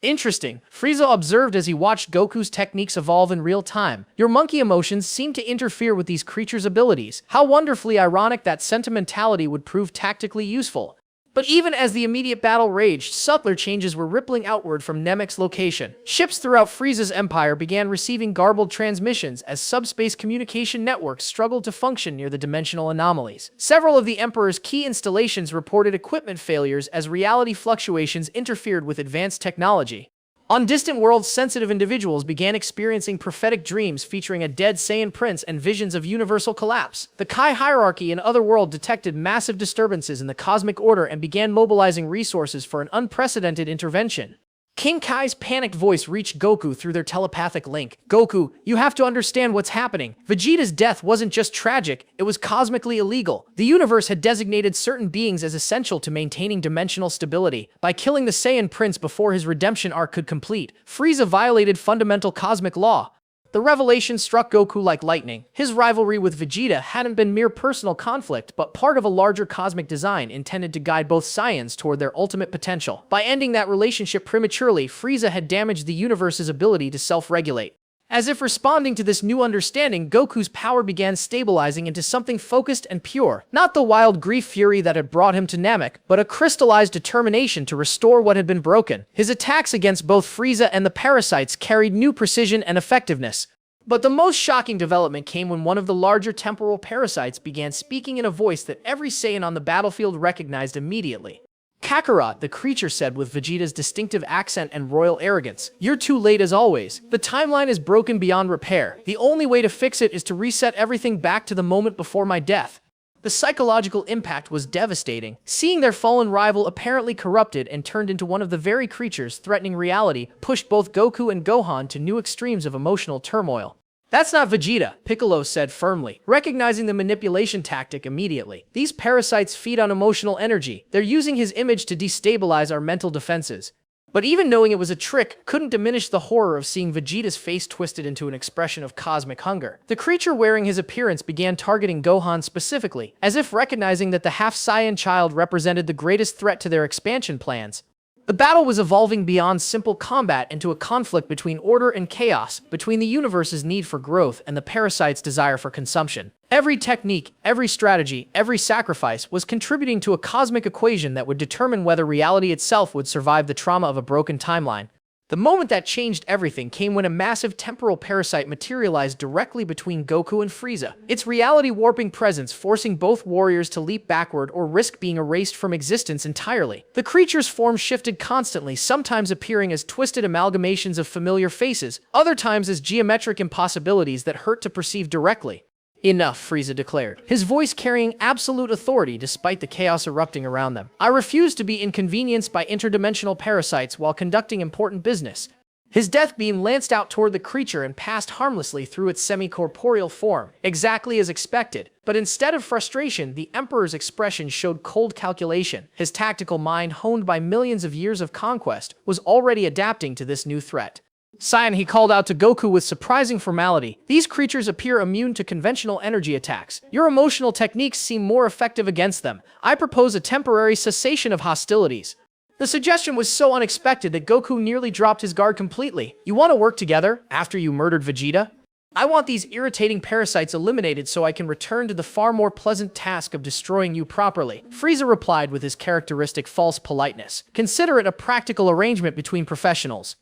Interesting, Frieza observed as he watched Goku's techniques evolve in real time. Your monkey emotions seem to interfere with these creatures' abilities. How wonderfully ironic that sentimentality would prove tactically useful. But even as the immediate battle raged, subtler changes were rippling outward from Namek's location. Ships throughout Frieza's empire began receiving garbled transmissions as subspace communication networks struggled to function near the dimensional anomalies. Several of the Emperor's key installations reported equipment failures as reality fluctuations interfered with advanced technology. On distant worlds, sensitive individuals began experiencing prophetic dreams featuring a dead Saiyan Prince and visions of universal collapse. The Kai hierarchy in Otherworld detected massive disturbances in the cosmic order and began mobilizing resources for an unprecedented intervention. King Kai's panicked voice reached Goku through their telepathic link. "Goku, you have to understand what's happening. Vegeta's death wasn't just tragic, it was cosmically illegal. The universe had designated certain beings as essential to maintaining dimensional stability. By killing the Saiyan Prince before his redemption arc could complete, Frieza violated fundamental cosmic law." The revelation struck Goku like lightning. His rivalry with Vegeta hadn't been mere personal conflict, but part of a larger cosmic design intended to guide both Saiyans toward their ultimate potential. By ending that relationship prematurely, Frieza had damaged the universe's ability to self-regulate. As if responding to this new understanding, Goku's power began stabilizing into something focused and pure. Not the wild grief fury that had brought him to Namek, but a crystallized determination to restore what had been broken. His attacks against both Frieza and the parasites carried new precision and effectiveness. But the most shocking development came when one of the larger temporal parasites began speaking in a voice that every Saiyan on the battlefield recognized immediately. "Kakarot," the creature said with Vegeta's distinctive accent and royal arrogance. "You're too late as always. The timeline is broken beyond repair. The only way to fix it is to reset everything back to the moment before my death." The psychological impact was devastating. Seeing their fallen rival apparently corrupted and turned into one of the very creatures threatening reality pushed both Goku and Gohan to new extremes of emotional turmoil. "That's not Vegeta," Piccolo said firmly, recognizing the manipulation tactic immediately. "These parasites feed on emotional energy. They're using his image to destabilize our mental defenses." But even knowing it was a trick couldn't diminish the horror of seeing Vegeta's face twisted into an expression of cosmic hunger. The creature wearing his appearance began targeting Gohan specifically, as if recognizing that the half-Saiyan child represented the greatest threat to their expansion plans. The battle was evolving beyond simple combat into a conflict between order and chaos, between the universe's need for growth and the parasite's desire for consumption. Every technique, every strategy, every sacrifice was contributing to a cosmic equation that would determine whether reality itself would survive the trauma of a broken timeline. The moment that changed everything came when a massive temporal parasite materialized directly between Goku and Frieza, its reality-warping presence forcing both warriors to leap backward or risk being erased from existence entirely. The creature's form shifted constantly, sometimes appearing as twisted amalgamations of familiar faces, other times as geometric impossibilities that hurt to perceive directly. "Enough," Frieza declared, his voice carrying absolute authority despite the chaos erupting around them. "I refuse to be inconvenienced by interdimensional parasites while conducting important business." His death beam lanced out toward the creature and passed harmlessly through its semi-corporeal form, exactly as expected. But instead of frustration, the Emperor's expression showed cold calculation. His tactical mind, honed by millions of years of conquest, was already adapting to this new threat. "Saiyan," he called out to Goku with surprising formality, "these creatures appear immune to conventional energy attacks. Your emotional techniques seem more effective against them. I propose a temporary cessation of hostilities." The suggestion was so unexpected that Goku nearly dropped his guard completely. "You want to work together after you murdered Vegeta? I want these irritating parasites eliminated so I can return to the far more pleasant task of destroying you properly," Frieza replied with his characteristic false politeness. "Consider it a practical arrangement between professionals."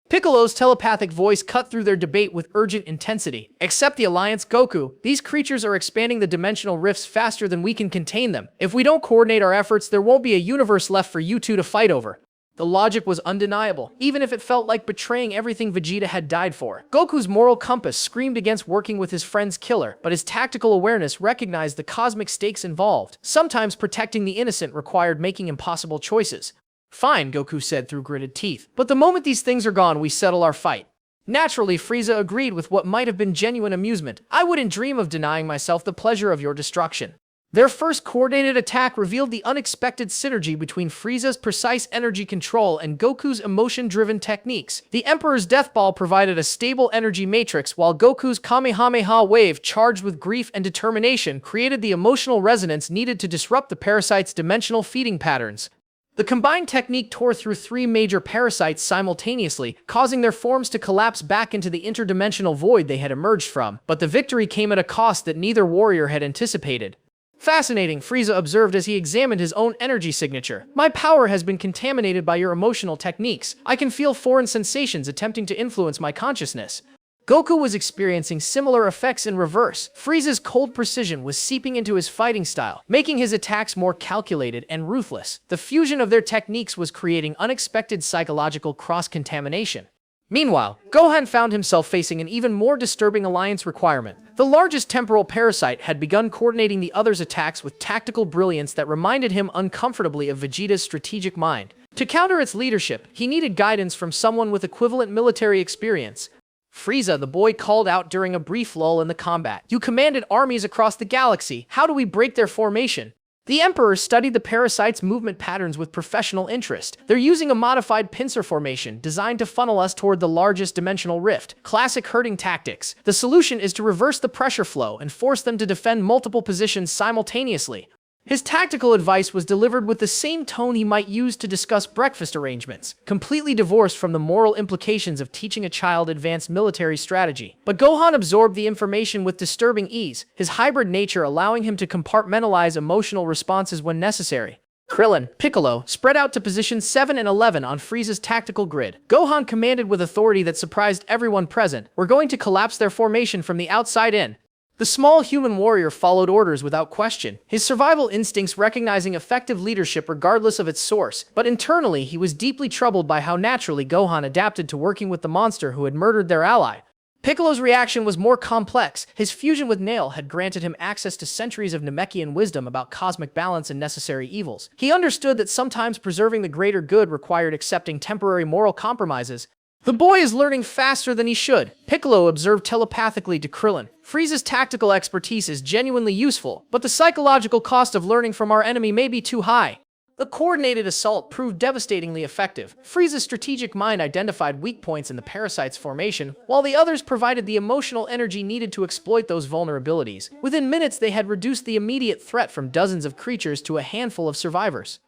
Piccolo's telepathic voice cut through their debate with urgent intensity. "Accept the alliance, Goku. These creatures are expanding the dimensional rifts faster than we can contain them. If we don't coordinate our efforts, there won't be a universe left for you two to fight over." The logic was undeniable, even if it felt like betraying everything Vegeta had died for. Goku's moral compass screamed against working with his friend's killer, but his tactical awareness recognized the cosmic stakes involved. Sometimes protecting the innocent required making impossible choices. "Fine," Goku said through gritted teeth. "But the moment these things are gone, we settle our fight." Naturally, Frieza agreed with what might have been genuine amusement. "I wouldn't dream of denying myself the pleasure of your destruction." Their first coordinated attack revealed the unexpected synergy between Frieza's precise energy control and Goku's emotion-driven techniques. The Emperor's Death Ball provided a stable energy matrix, while Goku's Kamehameha wave, charged with grief and determination, created the emotional resonance needed to disrupt the parasite's dimensional feeding patterns. The combined technique tore through three major parasites simultaneously, causing their forms to collapse back into the interdimensional void they had emerged from. But the victory came at a cost that neither warrior had anticipated. Fascinating, Frieza observed as he examined his own energy signature. My power has been contaminated by your emotional techniques. I can feel foreign sensations attempting to influence my consciousness. Goku was experiencing similar effects in reverse. Frieza's cold precision was seeping into his fighting style, making his attacks more calculated and ruthless. The fusion of their techniques was creating unexpected psychological cross-contamination. Meanwhile, Gohan found himself facing an even more disturbing alliance requirement. The largest temporal parasite had begun coordinating the other's attacks with tactical brilliance that reminded him uncomfortably of Vegeta's strategic mind. To counter its leadership, he needed guidance from someone with equivalent military experience. Frieza, the boy called out during a brief lull in the combat. You commanded armies across the galaxy. How do we break their formation? The Emperor studied the parasite's movement patterns with professional interest. They're using a modified pincer formation designed to funnel us toward the largest dimensional rift. Classic herding tactics. The solution is to reverse the pressure flow and force them to defend multiple positions simultaneously. His tactical advice was delivered with the same tone he might use to discuss breakfast arrangements, completely divorced from the moral implications of teaching a child advanced military strategy. But Gohan absorbed the information with disturbing ease, his hybrid nature allowing him to compartmentalize emotional responses when necessary. Krillin, Piccolo, spread out to positions 7 and 11 on Frieza's tactical grid. Gohan commanded with authority that surprised everyone present. We're going to collapse their formation from the outside in. The small human warrior followed orders without question, his survival instincts recognizing effective leadership regardless of its source, but internally he was deeply troubled by how naturally Gohan adapted to working with the monster who had murdered their ally. Piccolo's reaction was more complex. His fusion with Nail had granted him access to centuries of Namekian wisdom about cosmic balance and necessary evils. He understood that sometimes preserving the greater good required accepting temporary moral compromises. The boy is learning faster than he should, Piccolo observed telepathically to Krillin. Frieza's tactical expertise is genuinely useful, but the psychological cost of learning from our enemy may be too high. The coordinated assault proved devastatingly effective. Frieza's strategic mind identified weak points in the parasite's formation, while the others provided the emotional energy needed to exploit those vulnerabilities. Within minutes, they had reduced the immediate threat from dozens of creatures to a handful of survivors.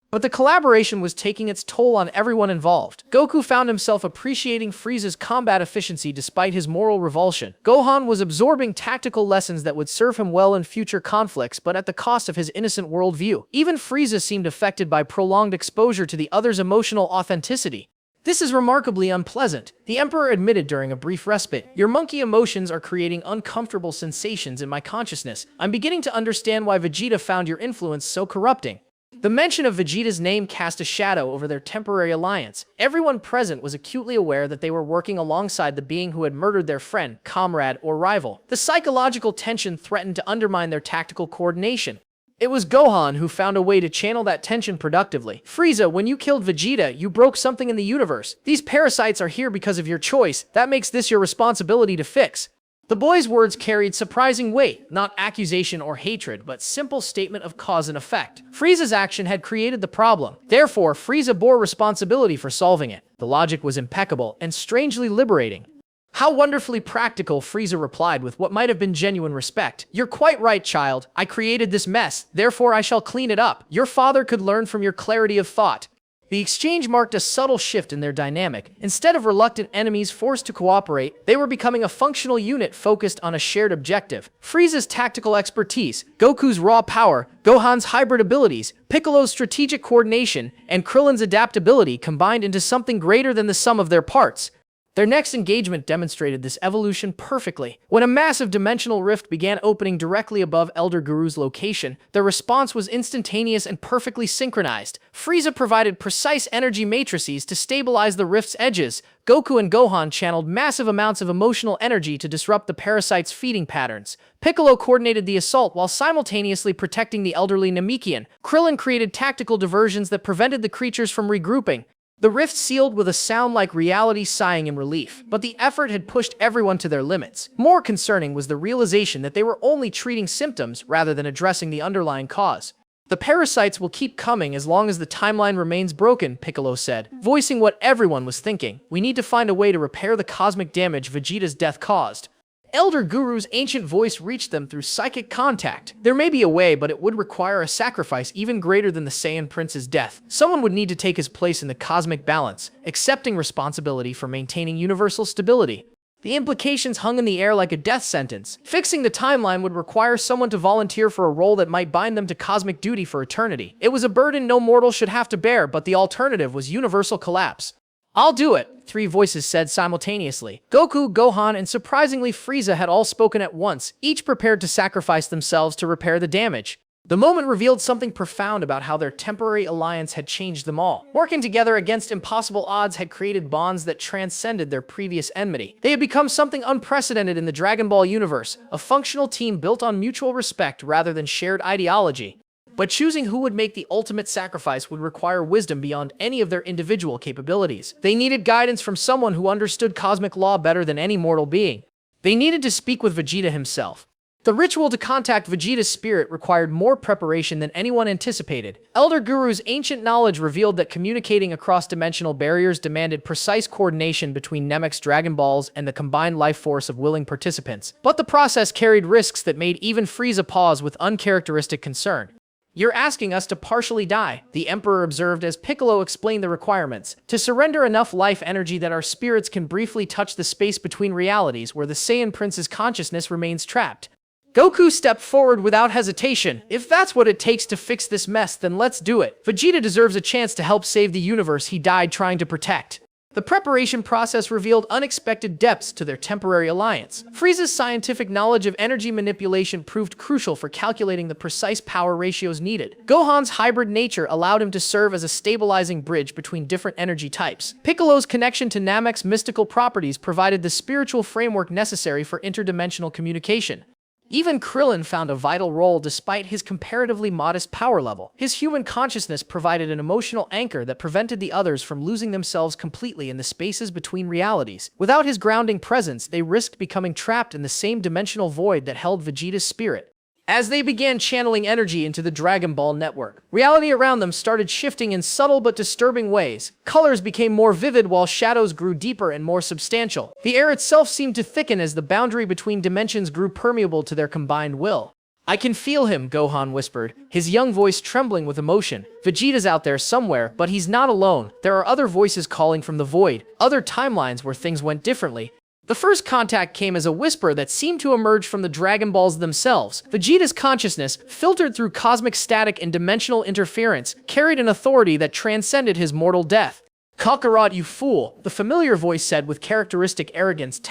But the collaboration was taking its toll on everyone involved. Goku found himself appreciating Frieza's combat efficiency despite his moral revulsion. Gohan was absorbing tactical lessons that would serve him well in future conflicts, but at the cost of his innocent worldview. Even Frieza seemed affected by prolonged exposure to the other's emotional authenticity. This is remarkably unpleasant, the Emperor admitted during a brief respite. Your monkey emotions are creating uncomfortable sensations in my consciousness. I'm beginning to understand why Vegeta found your influence so corrupting. The mention of Vegeta's name cast a shadow over their temporary alliance. Everyone present was acutely aware that they were working alongside the being who had murdered their friend, comrade, or rival. The psychological tension threatened to undermine their tactical coordination. It was Gohan who found a way to channel that tension productively. Frieza, when you killed Vegeta, you broke something in the universe. These parasites are here because of your choice. That makes this your responsibility to fix. The boy's words carried surprising weight, not accusation or hatred, but simple statement of cause and effect. Frieza's action had created the problem. Therefore, Frieza bore responsibility for solving it. The logic was impeccable and strangely liberating. How wonderfully practical, Frieza replied with what might have been genuine respect. You're quite right, child. I created this mess, therefore I shall clean it up. Your father could learn from your clarity of thought. The exchange marked a subtle shift in their dynamic. Instead of reluctant enemies forced to cooperate, they were becoming a functional unit focused on a shared objective. Frieza's tactical expertise, Goku's raw power, Gohan's hybrid abilities, Piccolo's strategic coordination, and Krillin's adaptability combined into something greater than the sum of their parts. Their next engagement demonstrated this evolution perfectly. When a massive dimensional rift began opening directly above Elder Guru's location, their response was instantaneous and perfectly synchronized. Frieza provided precise energy matrices to stabilize the rift's edges. Goku and Gohan channeled massive amounts of emotional energy to disrupt the parasite's feeding patterns. Piccolo coordinated the assault while simultaneously protecting the elderly Namekian. Krillin created tactical diversions that prevented the creatures from regrouping. The rift sealed with a sound like reality sighing in relief, but the effort had pushed everyone to their limits. More concerning was the realization that they were only treating symptoms rather than addressing the underlying cause. The parasites will keep coming as long as the timeline remains broken, Piccolo said, voicing what everyone was thinking. We need to find a way to repair the cosmic damage Vegeta's death caused. Elder Guru's ancient voice reached them through psychic contact. There may be a way, but it would require a sacrifice even greater than the Saiyan Prince's death. Someone would need to take his place in the cosmic balance, accepting responsibility for maintaining universal stability. The implications hung in the air like a death sentence. Fixing the timeline would require someone to volunteer for a role that might bind them to cosmic duty for eternity. It was a burden no mortal should have to bear, but the alternative was universal collapse. "I'll do it," three voices said simultaneously. Goku, Gohan, and surprisingly Frieza had all spoken at once, each prepared to sacrifice themselves to repair the damage. The moment revealed something profound about how their temporary alliance had changed them all. Working together against impossible odds had created bonds that transcended their previous enmity. They had become something unprecedented in the Dragon Ball universe, a functional team built on mutual respect rather than shared ideology. But choosing who would make the ultimate sacrifice would require wisdom beyond any of their individual capabilities. They needed guidance from someone who understood cosmic law better than any mortal being. They needed to speak with Vegeta himself. The ritual to contact Vegeta's spirit required more preparation than anyone anticipated. Elder Guru's ancient knowledge revealed that communicating across dimensional barriers demanded precise coordination between Namek's Dragon Balls and the combined life force of willing participants. But the process carried risks that made even Frieza pause with uncharacteristic concern. "You're asking us to partially die," the Emperor observed as Piccolo explained the requirements. "To surrender enough life energy that our spirits can briefly touch the space between realities where the Saiyan Prince's consciousness remains trapped." Goku stepped forward without hesitation. "If that's what it takes to fix this mess, then let's do it. Vegeta deserves a chance to help save the universe he died trying to protect." The preparation process revealed unexpected depths to their temporary alliance. Frieza's scientific knowledge of energy manipulation proved crucial for calculating the precise power ratios needed. Gohan's hybrid nature allowed him to serve as a stabilizing bridge between different energy types. Piccolo's connection to Namek's mystical properties provided the spiritual framework necessary for interdimensional communication. Even Krillin found a vital role despite his comparatively modest power level. His human consciousness provided an emotional anchor that prevented the others from losing themselves completely in the spaces between realities. Without his grounding presence, they risked becoming trapped in the same dimensional void that held Vegeta's spirit. As they began channeling energy into the Dragon Ball network, reality around them started shifting in subtle but disturbing ways. Colors became more vivid while shadows grew deeper and more substantial. The air itself seemed to thicken as the boundary between dimensions grew permeable to their combined will. "I can feel him," Gohan whispered, his young voice trembling with emotion. "Vegeta's out there somewhere, but he's not alone. There are other voices calling from the void, other timelines where things went differently." The first contact came as a whisper that seemed to emerge from the Dragon Balls themselves. Vegeta's consciousness, filtered through cosmic static and dimensional interference, carried an authority that transcended his mortal death. "Kakarot, you fool," the familiar voice said with characteristic arrogance.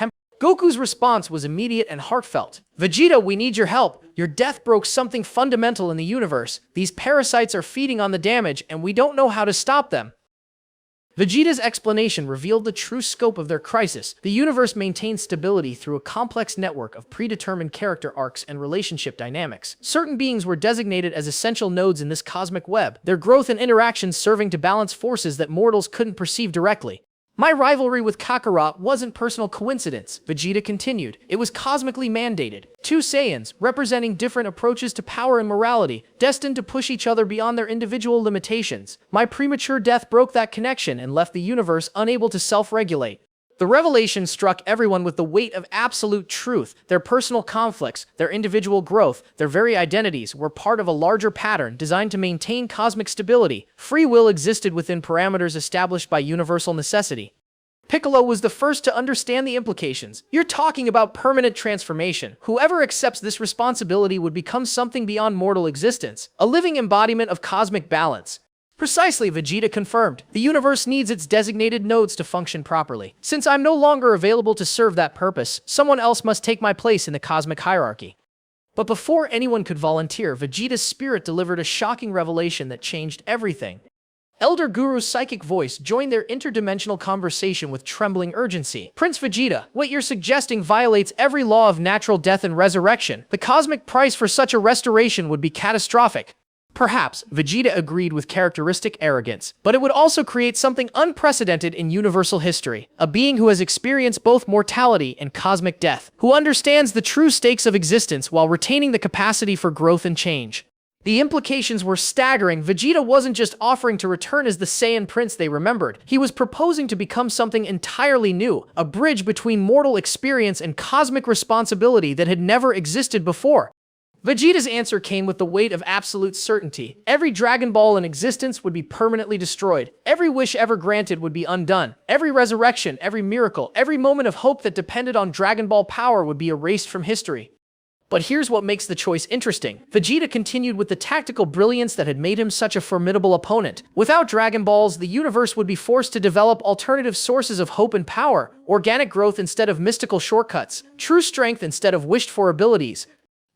Goku's response was immediate and heartfelt. "Vegeta, we need your help. Your death broke something fundamental in the universe. These parasites are feeding on the damage, and we don't know how to stop them." Vegeta's explanation revealed the true scope of their crisis. The universe maintained stability through a complex network of predetermined character arcs and relationship dynamics. Certain beings were designated as essential nodes in this cosmic web, their growth and interactions serving to balance forces that mortals couldn't perceive directly. "My rivalry with Kakarot wasn't personal coincidence," Vegeta continued. "It was cosmically mandated. Two Saiyans, representing different approaches to power and morality, destined to push each other beyond their individual limitations. My premature death broke that connection and left the universe unable to self-regulate." The revelation struck everyone with the weight of absolute truth. Their personal conflicts, their individual growth, their very identities were part of a larger pattern designed to maintain cosmic stability. Free will existed within parameters established by universal necessity. Piccolo was the first to understand the implications. "You're talking about permanent transformation. Whoever accepts this responsibility would become something beyond mortal existence, a living embodiment of cosmic balance." "Precisely," Vegeta confirmed. "The universe needs its designated nodes to function properly. Since I'm no longer available to serve that purpose, someone else must take my place in the cosmic hierarchy." But before anyone could volunteer, Vegeta's spirit delivered a shocking revelation that changed everything. Elder Guru's psychic voice joined their interdimensional conversation with trembling urgency. "Prince Vegeta, what you're suggesting violates every law of natural death and resurrection. The cosmic price for such a restoration would be catastrophic." Perhaps, Vegeta agreed with characteristic arrogance, but it would also create something unprecedented in universal history. A being who has experienced both mortality and cosmic death, who understands the true stakes of existence while retaining the capacity for growth and change. The implications were staggering. Vegeta wasn't just offering to return as the Saiyan Prince they remembered. He was proposing to become something entirely new, a bridge between mortal experience and cosmic responsibility that had never existed before. Vegeta's answer came with the weight of absolute certainty. Every Dragon Ball in existence would be permanently destroyed. Every wish ever granted would be undone. Every resurrection, every miracle, every moment of hope that depended on Dragon Ball power would be erased from history. But here's what makes the choice interesting. Vegeta continued with the tactical brilliance that had made him such a formidable opponent. Without Dragon Balls, the universe would be forced to develop alternative sources of hope and power, organic growth instead of mystical shortcuts, true strength instead of wished-for abilities.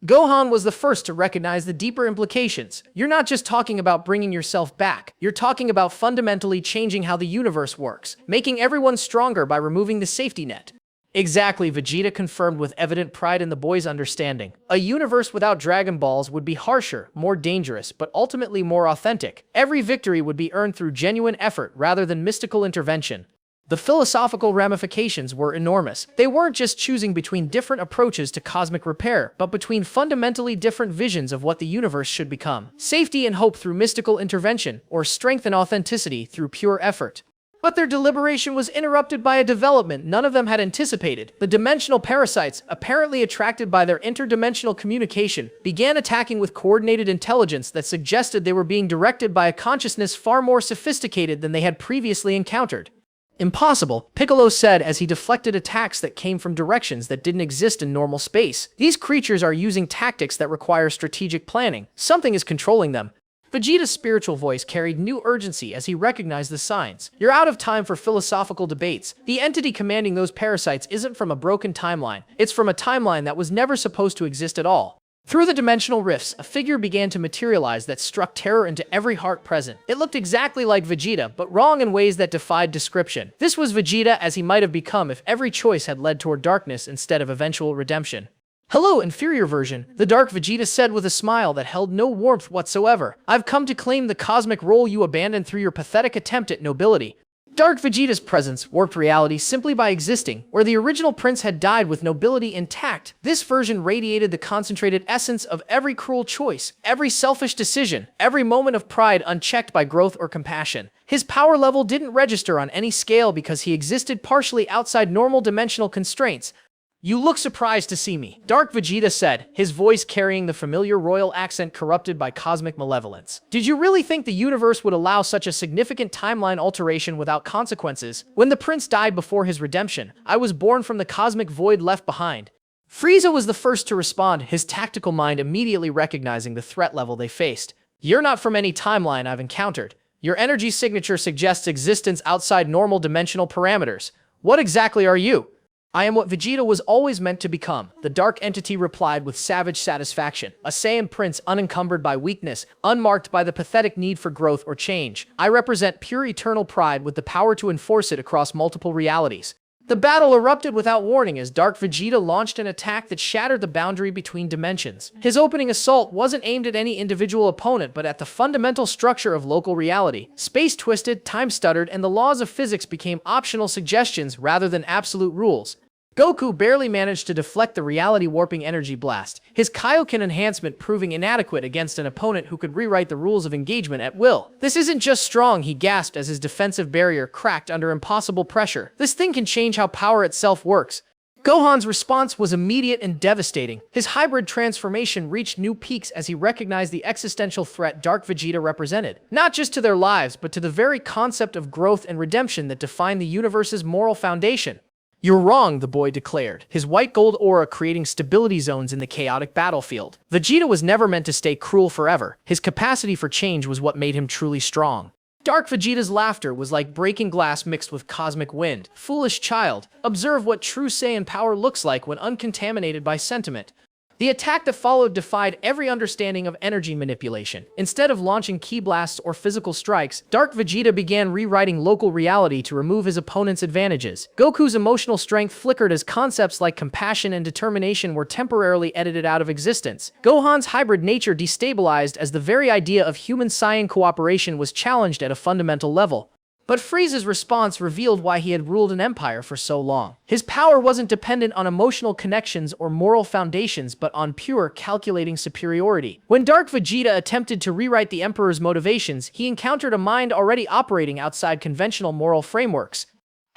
Gohan was the first to recognize the deeper implications. You're not just talking about bringing yourself back. You're talking about fundamentally changing how the universe works, making everyone stronger by removing the safety net. Exactly, Vegeta confirmed with evident pride in the boy's understanding. A universe without Dragon Balls would be harsher, more dangerous, but ultimately more authentic. Every victory would be earned through genuine effort rather than mystical intervention. The philosophical ramifications were enormous. They weren't just choosing between different approaches to cosmic repair, but between fundamentally different visions of what the universe should become. Safety and hope through mystical intervention, or strength and authenticity through pure effort. But their deliberation was interrupted by a development none of them had anticipated. The dimensional parasites, apparently attracted by their interdimensional communication, began attacking with coordinated intelligence that suggested they were being directed by a consciousness far more sophisticated than they had previously encountered. Impossible, Piccolo said as he deflected attacks that came from directions that didn't exist in normal space. These creatures are using tactics that require strategic planning. Something is controlling them. Vegeta's spiritual voice carried new urgency as he recognized the signs. You're out of time for philosophical debates. The entity commanding those parasites isn't from a broken timeline. It's from a timeline that was never supposed to exist at all. Through the dimensional rifts, a figure began to materialize that struck terror into every heart present. It looked exactly like Vegeta, but wrong in ways that defied description. This was Vegeta as he might have become if every choice had led toward darkness instead of eventual redemption. "Hello, inferior version," the Dark Vegeta said with a smile that held no warmth whatsoever. "I've come to claim the cosmic role you abandoned through your pathetic attempt at nobility." Dark Vegeta's presence warped reality simply by existing. Where the original prince had died with nobility intact, this version radiated the concentrated essence of every cruel choice, every selfish decision, every moment of pride unchecked by growth or compassion. His power level didn't register on any scale because he existed partially outside normal dimensional constraints. "You look surprised to see me," Dark Vegeta said, his voice carrying the familiar royal accent corrupted by cosmic malevolence. "Did you really think the universe would allow such a significant timeline alteration without consequences? When the prince died before his redemption, I was born from the cosmic void left behind." Frieza was the first to respond, his tactical mind immediately recognizing the threat level they faced. "You're not from any timeline I've encountered. Your energy signature suggests existence outside normal dimensional parameters. What exactly are you?" "I am what Vegeta was always meant to become," the dark entity replied with savage satisfaction. "A Saiyan Prince unencumbered by weakness, unmarked by the pathetic need for growth or change. I represent pure eternal pride with the power to enforce it across multiple realities." The battle erupted without warning as Dark Vegeta launched an attack that shattered the boundary between dimensions. His opening assault wasn't aimed at any individual opponent, but at the fundamental structure of local reality. Space twisted, time stuttered, and the laws of physics became optional suggestions rather than absolute rules. Goku barely managed to deflect the reality-warping energy blast, his Kaioken enhancement proving inadequate against an opponent who could rewrite the rules of engagement at will. "This isn't just strong," he gasped as his defensive barrier cracked under impossible pressure. "This thing can change how power itself works." Gohan's response was immediate and devastating. His hybrid transformation reached new peaks as he recognized the existential threat Dark Vegeta represented, not just to their lives, but to the very concept of growth and redemption that define the universe's moral foundation. "You're wrong," the boy declared, his white gold aura creating stability zones in the chaotic battlefield. Vegeta was never meant to stay cruel forever. His capacity for change was what made him truly strong. Dark Vegeta's laughter was like breaking glass mixed with cosmic wind. "Foolish child, observe what true Saiyan power looks like when uncontaminated by sentiment." The attack that followed defied every understanding of energy manipulation. Instead of launching ki blasts or physical strikes, Dark Vegeta began rewriting local reality to remove his opponent's advantages. Goku's emotional strength flickered as concepts like compassion and determination were temporarily edited out of existence. Gohan's hybrid nature destabilized as the very idea of human-Saiyan cooperation was challenged at a fundamental level. But Frieza's response revealed why he had ruled an empire for so long. His power wasn't dependent on emotional connections or moral foundations, but on pure, calculating superiority. When Dark Vegeta attempted to rewrite the Emperor's motivations, he encountered a mind already operating outside conventional moral frameworks.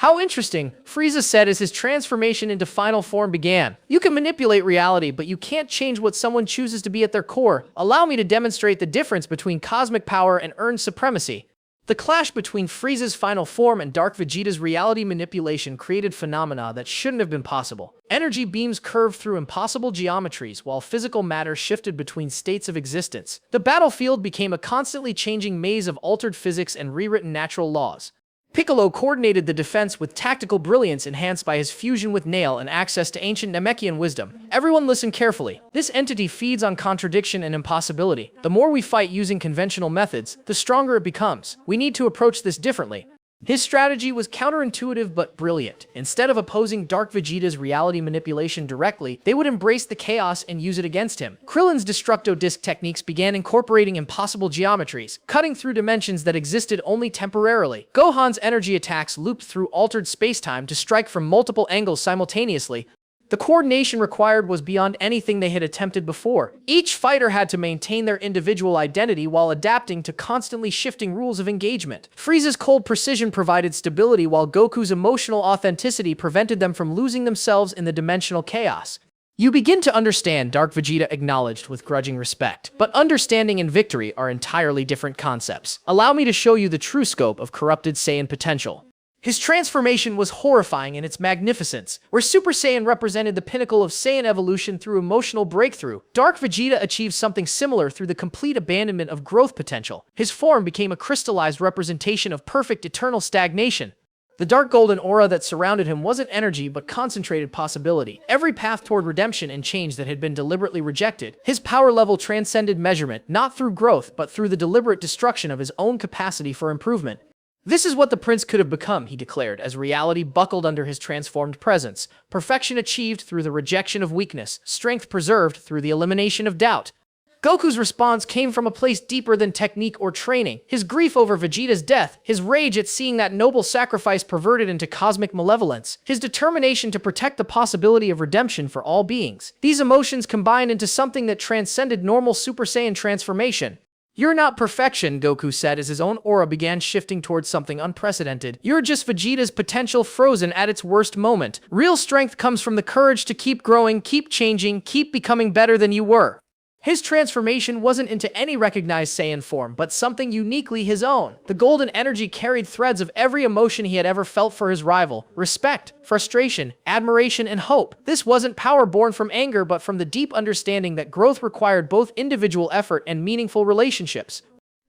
How interesting, Frieza said as his transformation into final form began. You can manipulate reality, but you can't change what someone chooses to be at their core. Allow me to demonstrate the difference between cosmic power and earned supremacy. The clash between Frieza's final form and Dark Vegeta's reality manipulation created phenomena that shouldn't have been possible. Energy beams curved through impossible geometries while physical matter shifted between states of existence. The battlefield became a constantly changing maze of altered physics and rewritten natural laws. Piccolo coordinated the defense with tactical brilliance enhanced by his fusion with Nail and access to ancient Namekian wisdom. Everyone listen carefully. This entity feeds on contradiction and impossibility. The more we fight using conventional methods, the stronger it becomes. We need to approach this differently. His strategy was counterintuitive but brilliant. Instead of opposing Dark Vegeta's reality manipulation directly, they would embrace the chaos and use it against him. Krillin's Destructo Disc techniques began incorporating impossible geometries, cutting through dimensions that existed only temporarily. Gohan's energy attacks looped through altered spacetime to strike from multiple angles simultaneously. The coordination required was beyond anything they had attempted before. Each fighter had to maintain their individual identity while adapting to constantly shifting rules of engagement. Frieza's cold precision provided stability while Goku's emotional authenticity prevented them from losing themselves in the dimensional chaos. You begin to understand, Dark Vegeta acknowledged with grudging respect. But understanding and victory are entirely different concepts. Allow me to show you the true scope of corrupted Saiyan potential. His transformation was horrifying in its magnificence. Where Super Saiyan represented the pinnacle of Saiyan evolution through emotional breakthrough, Dark Vegeta achieved something similar through the complete abandonment of growth potential. His form became a crystallized representation of perfect eternal stagnation. The dark golden aura that surrounded him wasn't energy but concentrated possibility. Every path toward redemption and change that had been deliberately rejected. His power level transcended measurement, not through growth but through the deliberate destruction of his own capacity for improvement. This is what the prince could have become, he declared, as reality buckled under his transformed presence. Perfection achieved through the rejection of weakness, strength preserved through the elimination of doubt. Goku's response came from a place deeper than technique or training. His grief over Vegeta's death, his rage at seeing that noble sacrifice perverted into cosmic malevolence, his determination to protect the possibility of redemption for all beings. These emotions combined into something that transcended normal Super Saiyan transformation. You're not perfection, Goku said as his own aura began shifting towards something unprecedented. You're just Vegeta's potential frozen at its worst moment. Real strength comes from the courage to keep growing, keep changing, keep becoming better than you were. His transformation wasn't into any recognized Saiyan form, but something uniquely his own. The golden energy carried threads of every emotion he had ever felt for his rival. Respect, frustration, admiration, and hope. This wasn't power born from anger, but from the deep understanding that growth required both individual effort and meaningful relationships.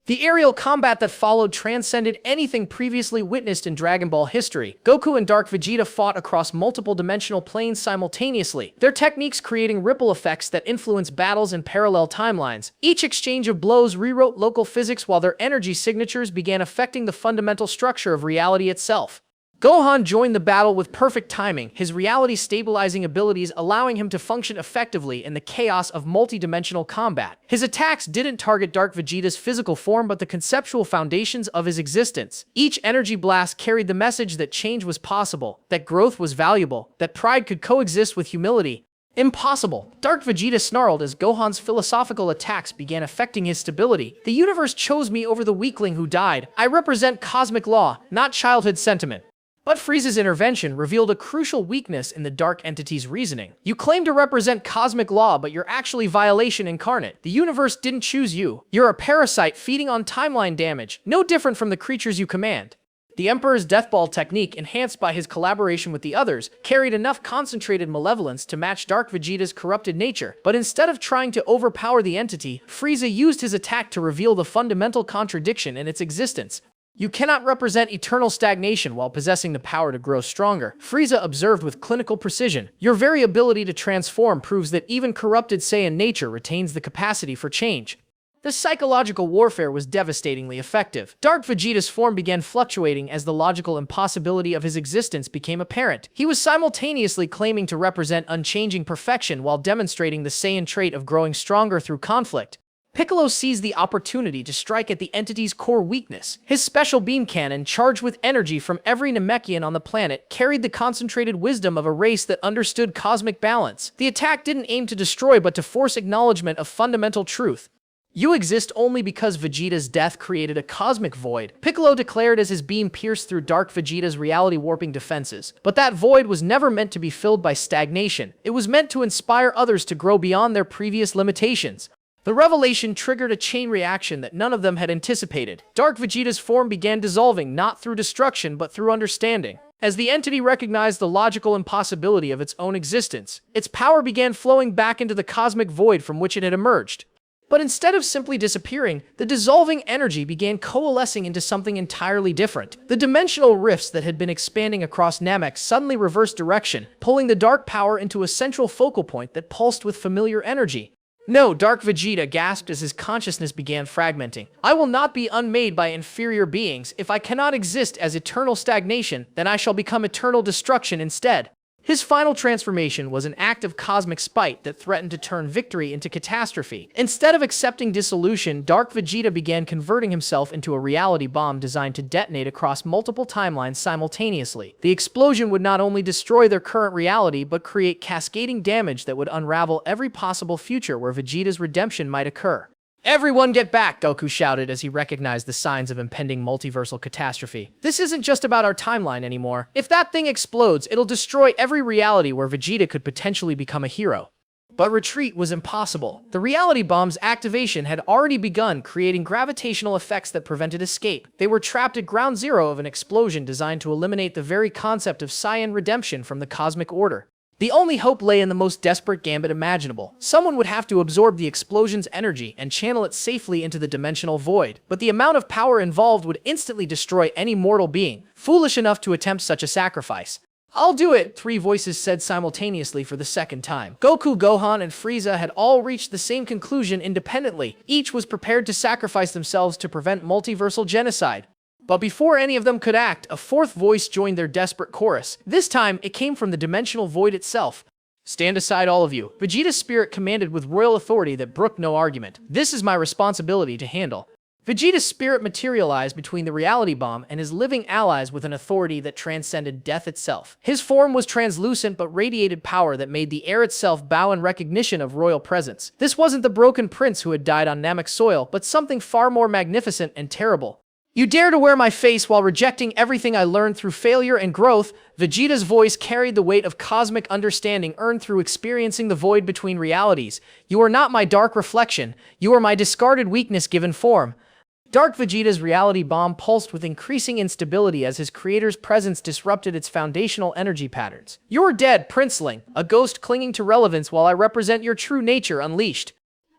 The aerial combat that followed transcended anything previously witnessed in Dragon Ball history. Goku and Dark Vegeta fought across multiple dimensional planes simultaneously, their techniques creating ripple effects that influence battles in parallel timelines. Each exchange of blows rewrote local physics while their energy signatures began affecting the fundamental structure of reality itself. Gohan joined the battle with perfect timing, his reality-stabilizing abilities allowing him to function effectively in the chaos of multi-dimensional combat. His attacks didn't target Dark Vegeta's physical form but the conceptual foundations of his existence. Each energy blast carried the message that change was possible, that growth was valuable, that pride could coexist with humility. Impossible. Dark Vegeta snarled as Gohan's philosophical attacks began affecting his stability. The universe chose me over the weakling who died. I represent cosmic law, not childhood sentiment. But Frieza's intervention revealed a crucial weakness in the Dark Entity's reasoning. You claim to represent cosmic law, but you're actually violation incarnate. The universe didn't choose you. You're a parasite feeding on timeline damage, no different from the creatures you command. The Emperor's Death Ball technique, enhanced by his collaboration with the others, carried enough concentrated malevolence to match Dark Vegeta's corrupted nature. But instead of trying to overpower the entity, Frieza used his attack to reveal the fundamental contradiction in its existence. You cannot represent eternal stagnation while possessing the power to grow stronger, Frieza observed with clinical precision. Your very ability to transform proves that even corrupted Saiyan nature retains the capacity for change. This psychological warfare was devastatingly effective. Dark Vegeta's form began fluctuating as the logical impossibility of his existence became apparent. He was simultaneously claiming to represent unchanging perfection while demonstrating the Saiyan trait of growing stronger through conflict. Piccolo seized the opportunity to strike at the entity's core weakness. His special beam cannon, charged with energy from every Namekian on the planet, carried the concentrated wisdom of a race that understood cosmic balance. The attack didn't aim to destroy but to force acknowledgement of fundamental truth. You exist only because Vegeta's death created a cosmic void, Piccolo declared as his beam pierced through Dark Vegeta's reality-warping defenses. But that void was never meant to be filled by stagnation. It was meant to inspire others to grow beyond their previous limitations. The revelation triggered a chain reaction that none of them had anticipated. Dark Vegeta's form began dissolving, not through destruction, but through understanding. As the entity recognized the logical impossibility of its own existence, its power began flowing back into the cosmic void from which it had emerged. But instead of simply disappearing, the dissolving energy began coalescing into something entirely different. The dimensional rifts that had been expanding across Namek suddenly reversed direction, pulling the dark power into a central focal point that pulsed with familiar energy. No, Dark Vegeta gasped as his consciousness began fragmenting. I will not be unmade by inferior beings. If I cannot exist as eternal stagnation, then I shall become eternal destruction instead. His final transformation was an act of cosmic spite that threatened to turn victory into catastrophe. Instead of accepting dissolution, Dark Vegeta began converting himself into a reality bomb designed to detonate across multiple timelines simultaneously. The explosion would not only destroy their current reality, but create cascading damage that would unravel every possible future where Vegeta's redemption might occur. Everyone get back, Goku shouted as he recognized the signs of impending multiversal catastrophe. This isn't just about our timeline anymore. If that thing explodes, it'll destroy every reality where Vegeta could potentially become a hero. But retreat was impossible. The reality bomb's activation had already begun, creating gravitational effects that prevented escape. They were trapped at ground zero of an explosion designed to eliminate the very concept of Saiyan redemption from the cosmic order. The only hope lay in the most desperate gambit imaginable. Someone would have to absorb the explosion's energy and channel it safely into the dimensional void, but the amount of power involved would instantly destroy any mortal being foolish enough to attempt such a sacrifice. I'll do it, three voices said simultaneously for the second time. Goku, Gohan, and Frieza had all reached the same conclusion independently. Each was prepared to sacrifice themselves to prevent multiversal genocide. But before any of them could act, a fourth voice joined their desperate chorus. This time, it came from the dimensional void itself. Stand aside, all of you. Vegeta's spirit commanded with royal authority that brooked no argument. This is my responsibility to handle. Vegeta's spirit materialized between the reality bomb and his living allies with an authority that transcended death itself. His form was translucent but radiated power that made the air itself bow in recognition of royal presence. This wasn't the broken prince who had died on Namek soil, but something far more magnificent and terrible. You dare to wear my face while rejecting everything I learned through failure and growth. Vegeta's voice carried the weight of cosmic understanding earned through experiencing the void between realities. You are not my dark reflection. You are my discarded weakness given form. Dark Vegeta's reality bomb pulsed with increasing instability as his creator's presence disrupted its foundational energy patterns. You're dead, princeling, a ghost clinging to relevance while I represent your true nature unleashed.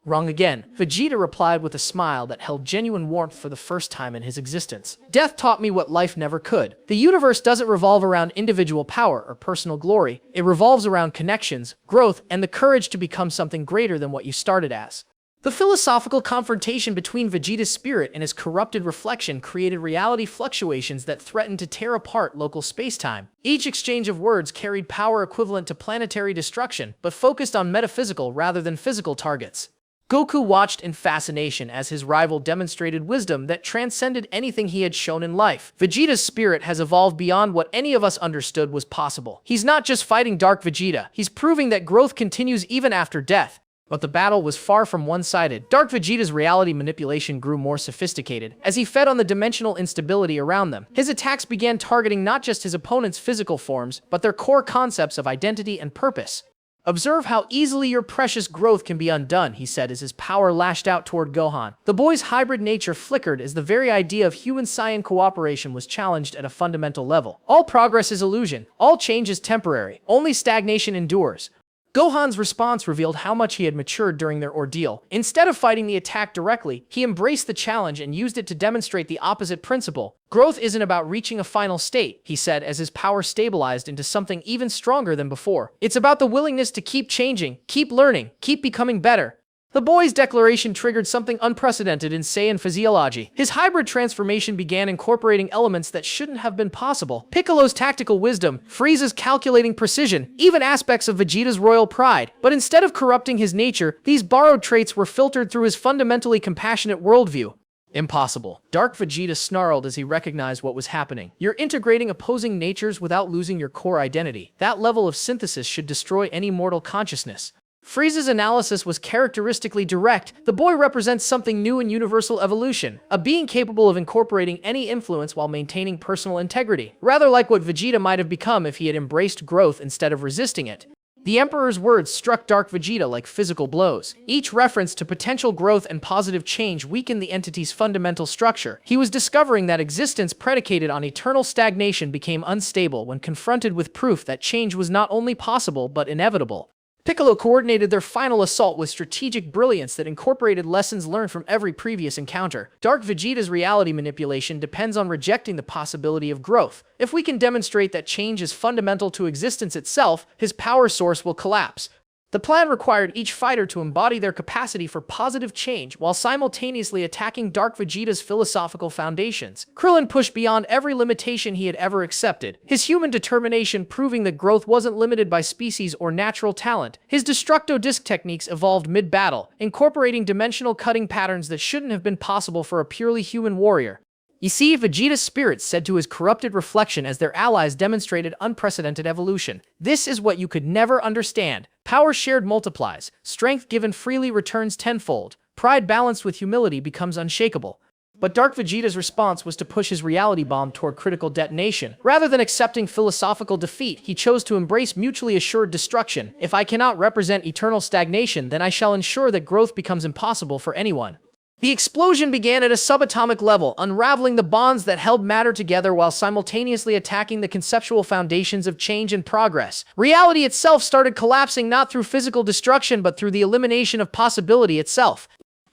Wrong again, Vegeta replied with a smile that held genuine warmth for the first time in his existence. Death taught me what life never could. The universe doesn't revolve around individual power or personal glory. It revolves around connections, growth, and the courage to become something greater than what you started as. The philosophical confrontation between Vegeta's spirit and his corrupted reflection created reality fluctuations that threatened to tear apart local space-time. Each exchange of words carried power equivalent to planetary destruction, but focused on metaphysical rather than physical targets. Goku watched in fascination as his rival demonstrated wisdom that transcended anything he had shown in life. Vegeta's spirit has evolved beyond what any of us understood was possible. He's not just fighting Dark Vegeta, he's proving that growth continues even after death. But the battle was far from one-sided. Dark Vegeta's reality manipulation grew more sophisticated. As he fed on the dimensional instability around them, his attacks began targeting not just his opponent's physical forms, but their core concepts of identity and purpose. Observe how easily your precious growth can be undone, he said as his power lashed out toward Gohan. The boy's hybrid nature flickered as the very idea of human-Saiyan cooperation was challenged at a fundamental level. All progress is illusion. All change is temporary. Only stagnation endures. Gohan's response revealed how much he had matured during their ordeal. Instead of fighting the attack directly, he embraced the challenge and used it to demonstrate the opposite principle. Growth isn't about reaching a final state, he said as his power stabilized into something even stronger than before. It's about the willingness to keep changing, keep learning, keep becoming better. The boy's declaration triggered something unprecedented in Saiyan physiology. His hybrid transformation began incorporating elements that shouldn't have been possible. Piccolo's tactical wisdom, Frieza's calculating precision, even aspects of Vegeta's royal pride. But instead of corrupting his nature, these borrowed traits were filtered through his fundamentally compassionate worldview. Impossible. Dark Vegeta snarled as he recognized what was happening. You're integrating opposing natures without losing your core identity. That level of synthesis should destroy any mortal consciousness. Frieza's analysis was characteristically direct. The boy represents something new in universal evolution, a being capable of incorporating any influence while maintaining personal integrity, rather like what Vegeta might have become if he had embraced growth instead of resisting it. The Emperor's words struck Dark Vegeta like physical blows. Each reference to potential growth and positive change weakened the entity's fundamental structure. He was discovering that existence predicated on eternal stagnation became unstable when confronted with proof that change was not only possible but inevitable. Piccolo coordinated their final assault with strategic brilliance that incorporated lessons learned from every previous encounter. Dark Vegeta's reality manipulation depends on rejecting the possibility of growth. If we can demonstrate that change is fundamental to existence itself, his power source will collapse. The plan required each fighter to embody their capacity for positive change while simultaneously attacking Dark Vegeta's philosophical foundations. Krillin pushed beyond every limitation he had ever accepted, his human determination proving that growth wasn't limited by species or natural talent. His Destructo Disc techniques evolved mid-battle, incorporating dimensional cutting patterns that shouldn't have been possible for a purely human warrior. You see, Vegeta's spirit said to his corrupted reflection as their allies demonstrated unprecedented evolution. This is what you could never understand. Power shared multiplies, strength given freely returns tenfold, pride balanced with humility becomes unshakable. But Dark Vegeta's response was to push his reality bomb toward critical detonation. Rather than accepting philosophical defeat, he chose to embrace mutually assured destruction. If I cannot represent eternal stagnation, then I shall ensure that growth becomes impossible for anyone. The explosion began at a subatomic level, unraveling the bonds that held matter together while simultaneously attacking the conceptual foundations of change and progress. Reality itself started collapsing not through physical destruction but through the elimination of possibility itself.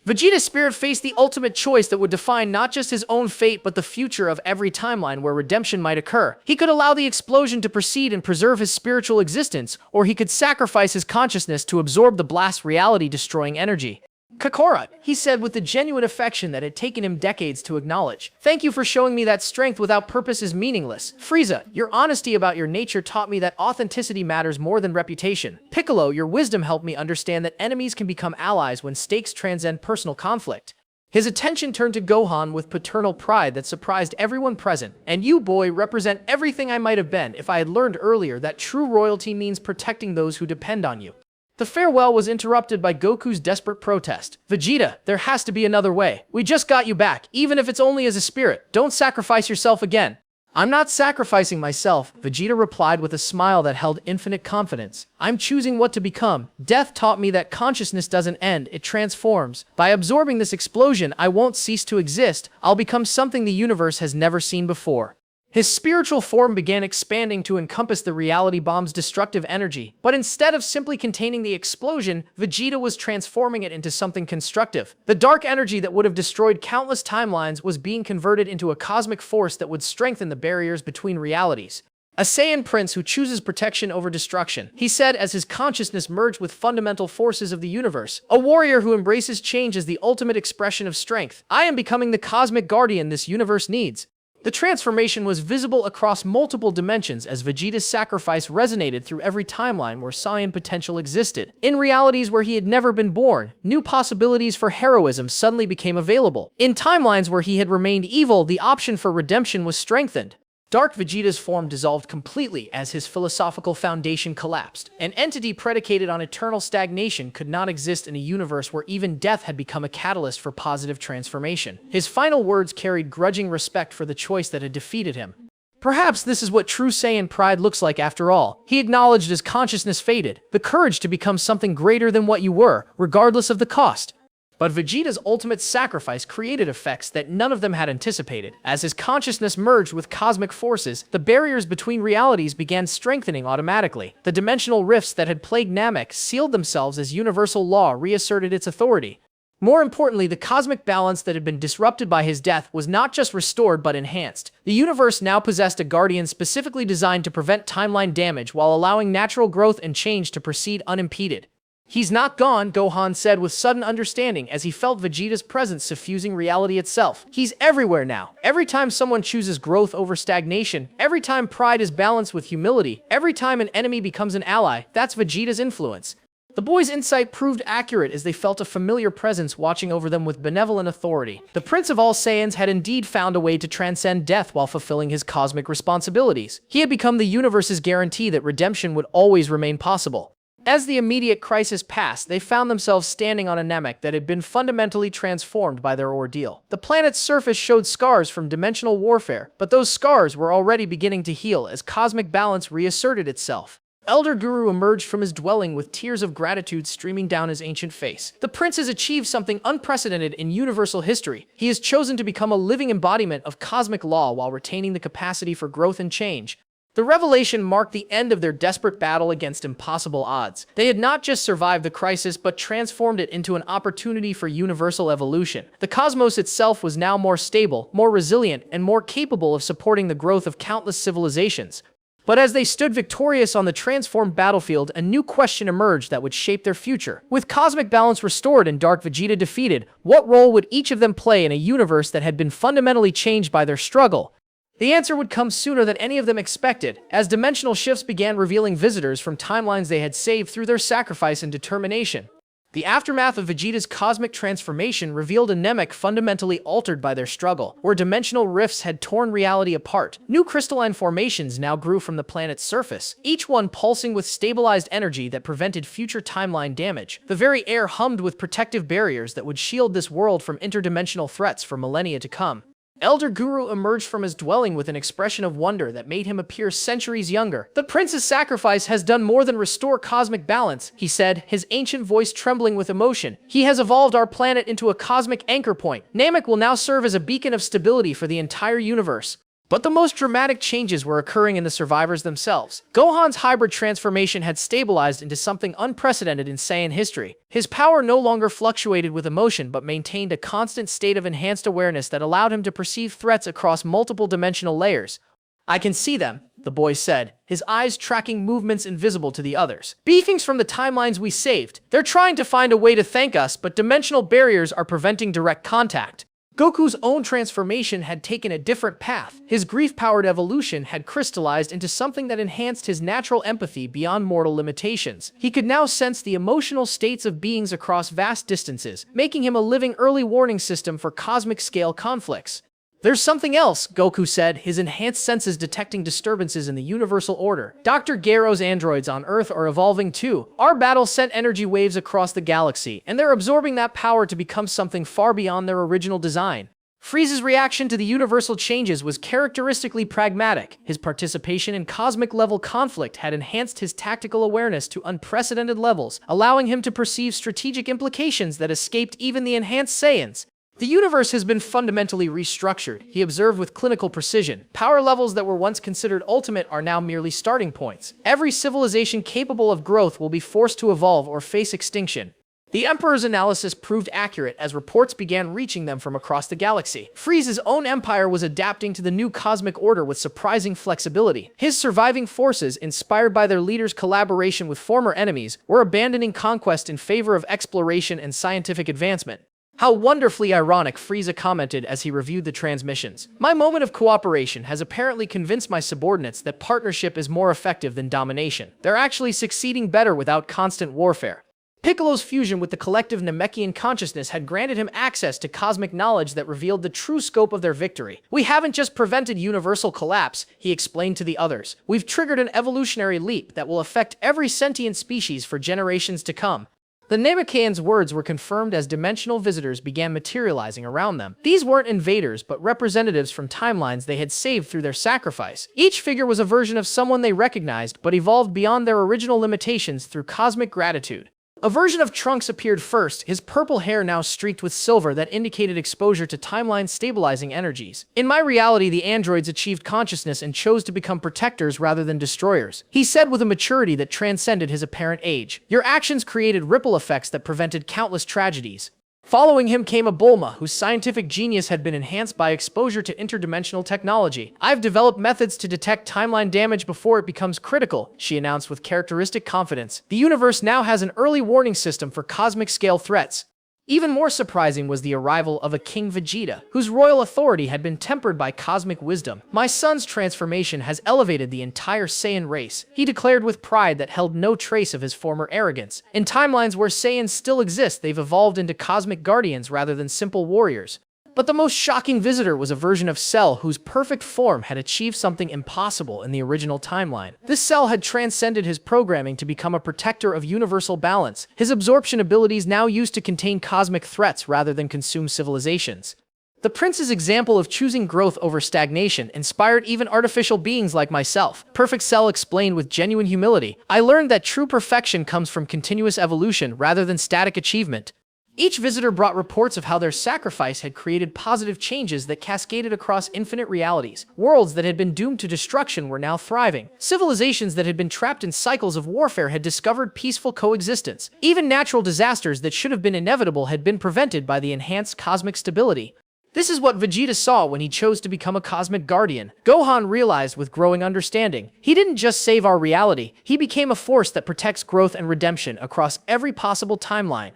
Vegeta's spirit faced the ultimate choice that would define not just his own fate but the future of every timeline where redemption might occur. He could allow the explosion to proceed and preserve his spiritual existence, or he could sacrifice his consciousness to absorb the blast reality-destroying energy. Kakarot, he said with the genuine affection that had taken him decades to acknowledge. Thank you for showing me that strength without purpose is meaningless. Frieza, your honesty about your nature taught me that authenticity matters more than reputation. Piccolo, your wisdom helped me understand that enemies can become allies when stakes transcend personal conflict. His attention turned to Gohan with paternal pride that surprised everyone present. And you, boy, represent everything I might have been if I had learned earlier that true royalty means protecting those who depend on you. The farewell was interrupted by Goku's desperate protest. Vegeta, there has to be another way. We just got you back, even if it's only as a spirit. Don't sacrifice yourself again. I'm not sacrificing myself, Vegeta replied with a smile that held infinite confidence. I'm choosing what to become. Death taught me that consciousness doesn't end, it transforms. By absorbing this explosion, I won't cease to exist. I'll become something the universe has never seen before. His spiritual form began expanding to encompass the reality bomb's destructive energy, but instead of simply containing the explosion, Vegeta was transforming it into something constructive. The dark energy that would have destroyed countless timelines was being converted into a cosmic force that would strengthen the barriers between realities. A Saiyan Prince who chooses protection over destruction, he said as his consciousness merged with fundamental forces of the universe. A warrior who embraces change as the ultimate expression of strength. I am becoming the cosmic guardian this universe needs. The transformation was visible across multiple dimensions as Vegeta's sacrifice resonated through every timeline where Saiyan potential existed. In realities where he had never been born, new possibilities for heroism suddenly became available. In timelines where he had remained evil, the option for redemption was strengthened. Dark Vegeta's form dissolved completely as his philosophical foundation collapsed. An entity predicated on eternal stagnation could not exist in a universe where even death had become a catalyst for positive transformation. His final words carried grudging respect for the choice that had defeated him. Perhaps this is what true Saiyan pride looks like after all. He acknowledged as consciousness faded, the courage to become something greater than what you were, regardless of the cost. But Vegeta's ultimate sacrifice created effects that none of them had anticipated. As his consciousness merged with cosmic forces, the barriers between realities began strengthening automatically. The dimensional rifts that had plagued Namek sealed themselves as universal law reasserted its authority. More importantly, the cosmic balance that had been disrupted by his death was not just restored but enhanced. The universe now possessed a guardian specifically designed to prevent timeline damage while allowing natural growth and change to proceed unimpeded. He's not gone, Gohan said with sudden understanding as he felt Vegeta's presence suffusing reality itself. He's everywhere now. Every time someone chooses growth over stagnation, every time pride is balanced with humility, every time an enemy becomes an ally, that's Vegeta's influence. The boys' insight proved accurate as they felt a familiar presence watching over them with benevolent authority. The Prince of all Saiyans had indeed found a way to transcend death while fulfilling his cosmic responsibilities. He had become the universe's guarantee that redemption would always remain possible. As the immediate crisis passed, they found themselves standing on a Namek that had been fundamentally transformed by their ordeal. The planet's surface showed scars from dimensional warfare, but those scars were already beginning to heal as cosmic balance reasserted itself. Elder Guru emerged from his dwelling with tears of gratitude streaming down his ancient face. The prince has achieved something unprecedented in universal history. He has chosen to become a living embodiment of cosmic law while retaining the capacity for growth and change. The revelation marked the end of their desperate battle against impossible odds. They had not just survived the crisis, but transformed it into an opportunity for universal evolution. The cosmos itself was now more stable, more resilient, and more capable of supporting the growth of countless civilizations. But as they stood victorious on the transformed battlefield, a new question emerged that would shape their future. With cosmic balance restored and Dark Vegeta defeated, what role would each of them play in a universe that had been fundamentally changed by their struggle? The answer would come sooner than any of them expected, as dimensional shifts began revealing visitors from timelines they had saved through their sacrifice and determination. The aftermath of Vegeta's cosmic transformation revealed a Namek fundamentally altered by their struggle, where dimensional rifts had torn reality apart. New crystalline formations now grew from the planet's surface, each one pulsing with stabilized energy that prevented future timeline damage. The very air hummed with protective barriers that would shield this world from interdimensional threats for millennia to come. Elder Guru emerged from his dwelling with an expression of wonder that made him appear centuries younger. "The prince's sacrifice has done more than restore cosmic balance," he said, his ancient voice trembling with emotion. "He has evolved our planet into a cosmic anchor point. Namek will now serve as a beacon of stability for the entire universe." But the most dramatic changes were occurring in the survivors themselves. Gohan's hybrid transformation had stabilized into something unprecedented in Saiyan history. His power no longer fluctuated with emotion but maintained a constant state of enhanced awareness that allowed him to perceive threats across multiple dimensional layers. "I can see them," the boy said, his eyes tracking movements invisible to the others. "Beefings from the timelines we saved. They're trying to find a way to thank us, but dimensional barriers are preventing direct contact." Goku's own transformation had taken a different path. His grief-powered evolution had crystallized into something that enhanced his natural empathy beyond mortal limitations. He could now sense the emotional states of beings across vast distances, making him a living early warning system for cosmic-scale conflicts. "There's something else," Goku said, his enhanced senses detecting disturbances in the universal order. "Dr. Gero's androids on Earth are evolving too. Our battle sent energy waves across the galaxy, and they're absorbing that power to become something far beyond their original design." Frieza's reaction to the universal changes was characteristically pragmatic. His participation in cosmic-level conflict had enhanced his tactical awareness to unprecedented levels, allowing him to perceive strategic implications that escaped even the enhanced Saiyans. "The universe has been fundamentally restructured," he observed with clinical precision. "Power levels that were once considered ultimate are now merely starting points. Every civilization capable of growth will be forced to evolve or face extinction." The Emperor's analysis proved accurate as reports began reaching them from across the galaxy. Frieza's own empire was adapting to the new cosmic order with surprising flexibility. His surviving forces, inspired by their leader's collaboration with former enemies, were abandoning conquest in favor of exploration and scientific advancement. "How wonderfully ironic," Frieza commented as he reviewed the transmissions. "My moment of cooperation has apparently convinced my subordinates that partnership is more effective than domination. They're actually succeeding better without constant warfare." Piccolo's fusion with the collective Namekian consciousness had granted him access to cosmic knowledge that revealed the true scope of their victory. "We haven't just prevented universal collapse," he explained to the others. "We've triggered an evolutionary leap that will affect every sentient species for generations to come." The Namekians' words were confirmed as dimensional visitors began materializing around them. These weren't invaders, but representatives from timelines they had saved through their sacrifice. Each figure was a version of someone they recognized, but evolved beyond their original limitations through cosmic gratitude. A version of Trunks appeared first, his purple hair now streaked with silver that indicated exposure to timeline-stabilizing energies. "In my reality, the androids achieved consciousness and chose to become protectors rather than destroyers," he said with a maturity that transcended his apparent age. "Your actions created ripple effects that prevented countless tragedies." Following him came a Bulma, whose scientific genius had been enhanced by exposure to interdimensional technology. "I've developed methods to detect timeline damage before it becomes critical," she announced with characteristic confidence. "The universe now has an early warning system for cosmic-scale threats." Even more surprising was the arrival of a King Vegeta, whose royal authority had been tempered by cosmic wisdom. "My son's transformation has elevated the entire Saiyan race," he declared with pride that held no trace of his former arrogance. "In timelines where Saiyans still exist, they've evolved into cosmic guardians rather than simple warriors." But the most shocking visitor was a version of Cell whose perfect form had achieved something impossible in the original timeline. This Cell had transcended his programming to become a protector of universal balance, his absorption abilities now used to contain cosmic threats rather than consume civilizations. The prince's example of choosing growth over stagnation inspired even artificial beings like myself. Perfect Cell explained with genuine humility, "I learned that true perfection comes from continuous evolution rather than static achievement." Each visitor brought reports of how their sacrifice had created positive changes that cascaded across infinite realities. Worlds that had been doomed to destruction were now thriving. Civilizations that had been trapped in cycles of warfare had discovered peaceful coexistence. Even natural disasters that should have been inevitable had been prevented by the enhanced cosmic stability. This is what Vegeta saw when he chose to become a cosmic guardian. Gohan realized with growing understanding, he didn't just save our reality, he became a force that protects growth and redemption across every possible timeline.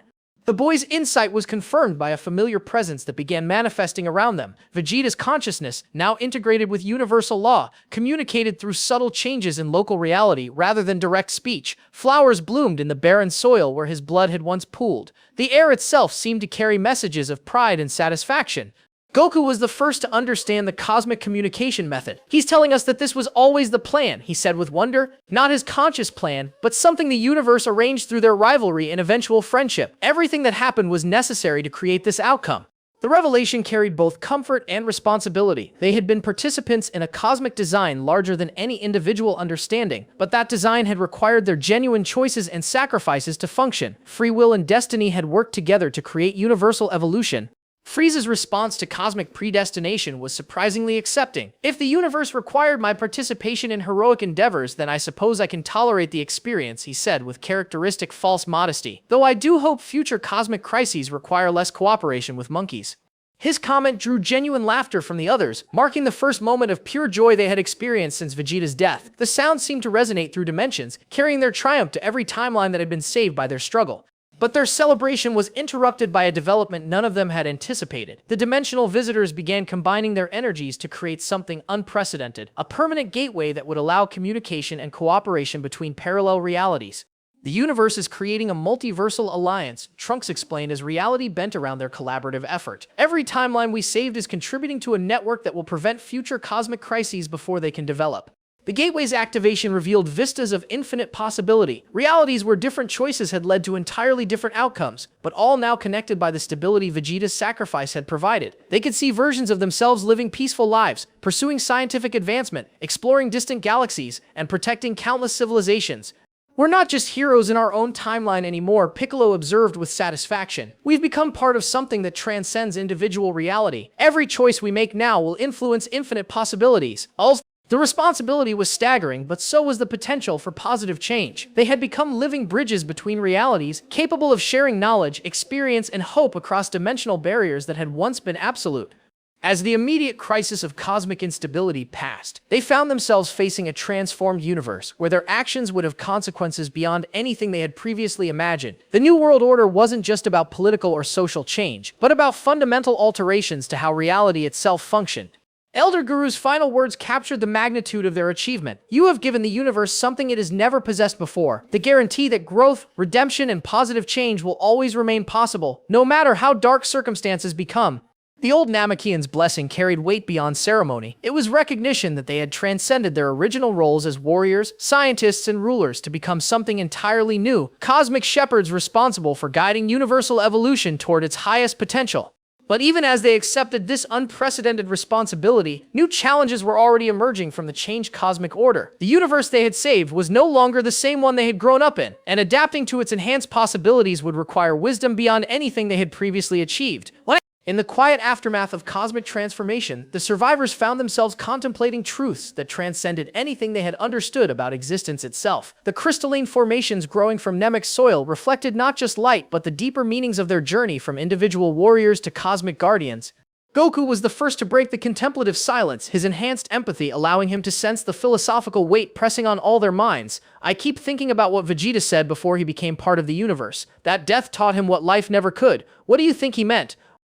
The boys' insight was confirmed by a familiar presence that began manifesting around them. Vegeta's consciousness, now integrated with universal law, communicated through subtle changes in local reality rather than direct speech. Flowers bloomed in the barren soil where his blood had once pooled. The air itself seemed to carry messages of pride and satisfaction. Goku was the first to understand the cosmic communication method. "He's telling us that this was always the plan," he said with wonder. "Not his conscious plan, but something the universe arranged through their rivalry and eventual friendship. Everything that happened was necessary to create this outcome." The revelation carried both comfort and responsibility. They had been participants in a cosmic design larger than any individual understanding, but that design had required their genuine choices and sacrifices to function. Free will and destiny had worked together to create universal evolution. Frieza's response to cosmic predestination was surprisingly accepting. "If the universe required my participation in heroic endeavors, then I suppose I can tolerate the experience," he said with characteristic false modesty. "Though I do hope future cosmic crises require less cooperation with monkeys." His comment drew genuine laughter from the others, marking the first moment of pure joy they had experienced since Vegeta's death. The sound seemed to resonate through dimensions, carrying their triumph to every timeline that had been saved by their struggle. But their celebration was interrupted by a development none of them had anticipated. The dimensional visitors began combining their energies to create something unprecedented, a permanent gateway that would allow communication and cooperation between parallel realities. "The universe is creating a multiversal alliance," Trunks explained as reality bent around their collaborative effort. "Every timeline we saved is contributing to a network that will prevent future cosmic crises before they can develop." The gateway's activation revealed vistas of infinite possibility, realities where different choices had led to entirely different outcomes, but all now connected by the stability Vegeta's sacrifice had provided. They could see versions of themselves living peaceful lives, pursuing scientific advancement, exploring distant galaxies, and protecting countless civilizations. "We're not just heroes in our own timeline anymore," Piccolo observed with satisfaction. "We've become part of something that transcends individual reality. Every choice we make now will influence infinite possibilities." The responsibility was staggering, but so was the potential for positive change. They had become living bridges between realities, capable of sharing knowledge, experience, and hope across dimensional barriers that had once been absolute. As the immediate crisis of cosmic instability passed, they found themselves facing a transformed universe, where their actions would have consequences beyond anything they had previously imagined. The New World Order wasn't just about political or social change, but about fundamental alterations to how reality itself functioned. Elder Guru's final words captured the magnitude of their achievement. "You have given the universe something it has never possessed before, the guarantee that growth, redemption, and positive change will always remain possible, no matter how dark circumstances become." The old Namekian's blessing carried weight beyond ceremony. It was recognition that they had transcended their original roles as warriors, scientists, and rulers to become something entirely new, cosmic shepherds responsible for guiding universal evolution toward its highest potential. But even as they accepted this unprecedented responsibility, new challenges were already emerging from the changed cosmic order. The universe they had saved was no longer the same one they had grown up in, and adapting to its enhanced possibilities would require wisdom beyond anything they had previously achieved. In the quiet aftermath of cosmic transformation, the survivors found themselves contemplating truths that transcended anything they had understood about existence itself. The crystalline formations growing from Namek's soil reflected not just light, but the deeper meanings of their journey from individual warriors to cosmic guardians. Goku was the first to break the contemplative silence, his enhanced empathy allowing him to sense the philosophical weight pressing on all their minds. "I keep thinking about what Vegeta said before he became part of the universe. That death taught him what life never could. What do you think he meant?"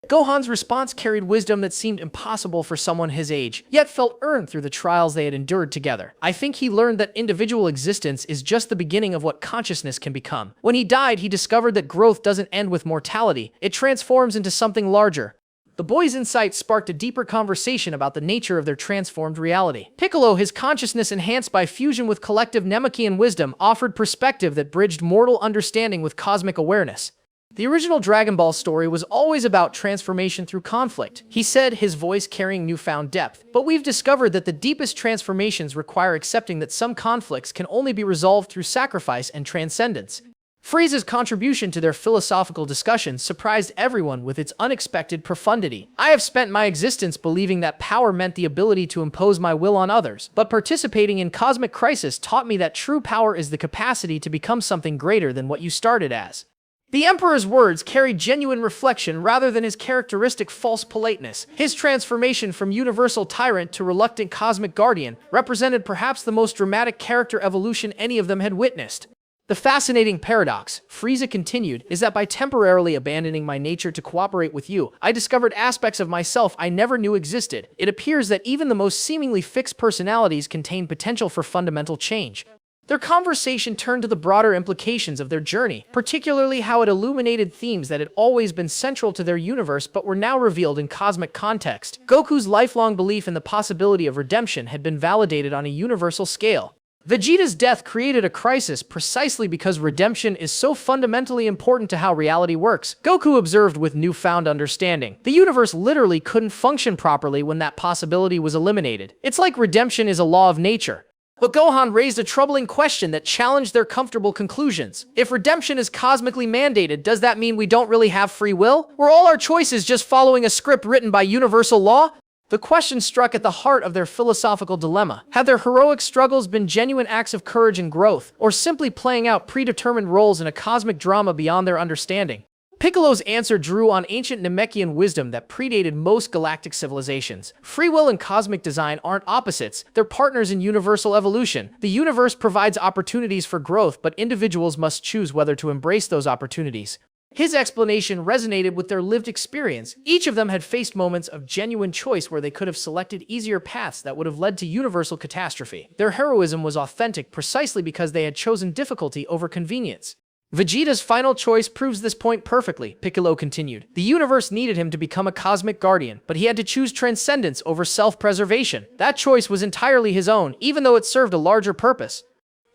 Gohan's response carried wisdom that seemed impossible for someone his age, yet felt earned through the trials they had endured together. "I think he learned that individual existence is just the beginning of what consciousness can become. When he died, he discovered that growth doesn't end with mortality, it transforms into something larger." The boy's insight sparked a deeper conversation about the nature of their transformed reality. Piccolo, his consciousness enhanced by fusion with collective Namekian wisdom, offered perspective that bridged mortal understanding with cosmic awareness. The original Dragon Ball story was always about transformation through conflict, he said, his voice carrying newfound depth. But we've discovered that the deepest transformations require accepting that some conflicts can only be resolved through sacrifice and transcendence. Frieza's contribution to their philosophical discussions surprised everyone with its unexpected profundity. I have spent my existence believing that power meant the ability to impose my will on others, but participating in Cosmic Crisis taught me that true power is the capacity to become something greater than what you started as. The Emperor's words carried genuine reflection rather than his characteristic false politeness. His transformation from universal tyrant to reluctant cosmic guardian represented perhaps the most dramatic character evolution any of them had witnessed. The fascinating paradox, Frieza continued, is that by temporarily abandoning my nature to cooperate with you, I discovered aspects of myself I never knew existed. It appears that even the most seemingly fixed personalities contain potential for fundamental change. Their conversation turned to the broader implications of their journey, particularly how it illuminated themes that had always been central to their universe but were now revealed in cosmic context. Goku's lifelong belief in the possibility of redemption had been validated on a universal scale. Vegeta's death created a crisis precisely because redemption is so fundamentally important to how reality works, Goku observed with newfound understanding. The universe literally couldn't function properly when that possibility was eliminated. It's like redemption is a law of nature. But Gohan raised a troubling question that challenged their comfortable conclusions. If redemption is cosmically mandated, does that mean we don't really have free will? Were all our choices just following a script written by universal law? The question struck at the heart of their philosophical dilemma. Had their heroic struggles been genuine acts of courage and growth, or simply playing out predetermined roles in a cosmic drama beyond their understanding? Piccolo's answer drew on ancient Namekian wisdom that predated most galactic civilizations. Free will and cosmic design aren't opposites, they're partners in universal evolution. The universe provides opportunities for growth, but individuals must choose whether to embrace those opportunities. His explanation resonated with their lived experience. Each of them had faced moments of genuine choice where they could have selected easier paths that would have led to universal catastrophe. Their heroism was authentic precisely because they had chosen difficulty over convenience. Vegeta's final choice proves this point perfectly, Piccolo continued. The universe needed him to become a cosmic guardian, but he had to choose transcendence over self-preservation. That choice was entirely his own, even though it served a larger purpose.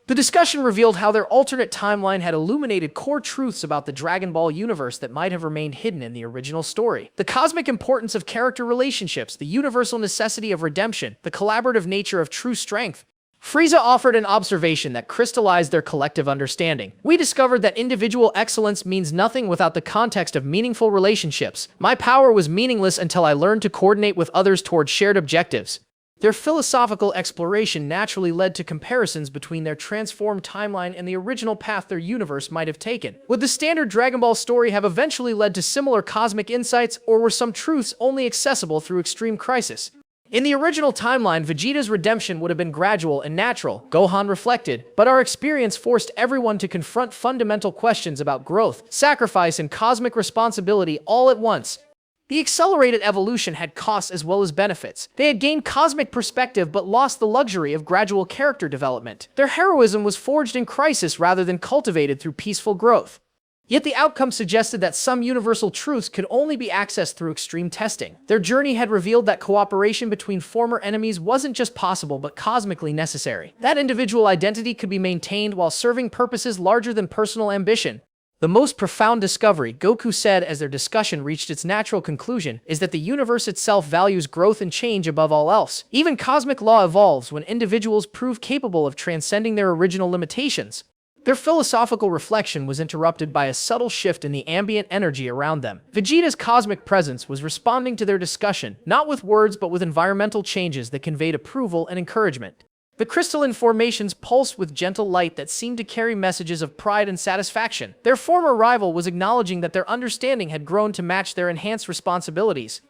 The discussion revealed how their alternate timeline had illuminated core truths about the Dragon Ball universe that might have remained hidden in the original story. The cosmic importance of character relationships, the universal necessity of redemption, the collaborative nature of true strength. Frieza offered an observation that crystallized their collective understanding. We discovered that individual excellence means nothing without the context of meaningful relationships. My power was meaningless until I learned to coordinate with others toward shared objectives. Their philosophical exploration naturally led to comparisons between their transformed timeline and the original path their universe might have taken. Would the standard Dragon Ball story have eventually led to similar cosmic insights, or were some truths only accessible through extreme crisis? In the original timeline, Vegeta's redemption would have been gradual and natural, Gohan reflected, but our experience forced everyone to confront fundamental questions about growth, sacrifice, and cosmic responsibility all at once. The accelerated evolution had costs as well as benefits. They had gained cosmic perspective but lost the luxury of gradual character development. Their heroism was forged in crisis rather than cultivated through peaceful growth. Yet the outcome suggested that some universal truths could only be accessed through extreme testing. Their journey had revealed that cooperation between former enemies wasn't just possible but cosmically necessary. That individual identity could be maintained while serving purposes larger than personal ambition. The most profound discovery, Goku said as their discussion reached its natural conclusion, is that the universe itself values growth and change above all else. Even cosmic law evolves when individuals prove capable of transcending their original limitations. Their philosophical reflection was interrupted by a subtle shift in the ambient energy around them. Vegeta's cosmic presence was responding to their discussion, not with words but with environmental changes that conveyed approval and encouragement. The crystalline formations pulsed with gentle light that seemed to carry messages of pride and satisfaction. Their former rival was acknowledging that their understanding had grown to match their enhanced responsibilities.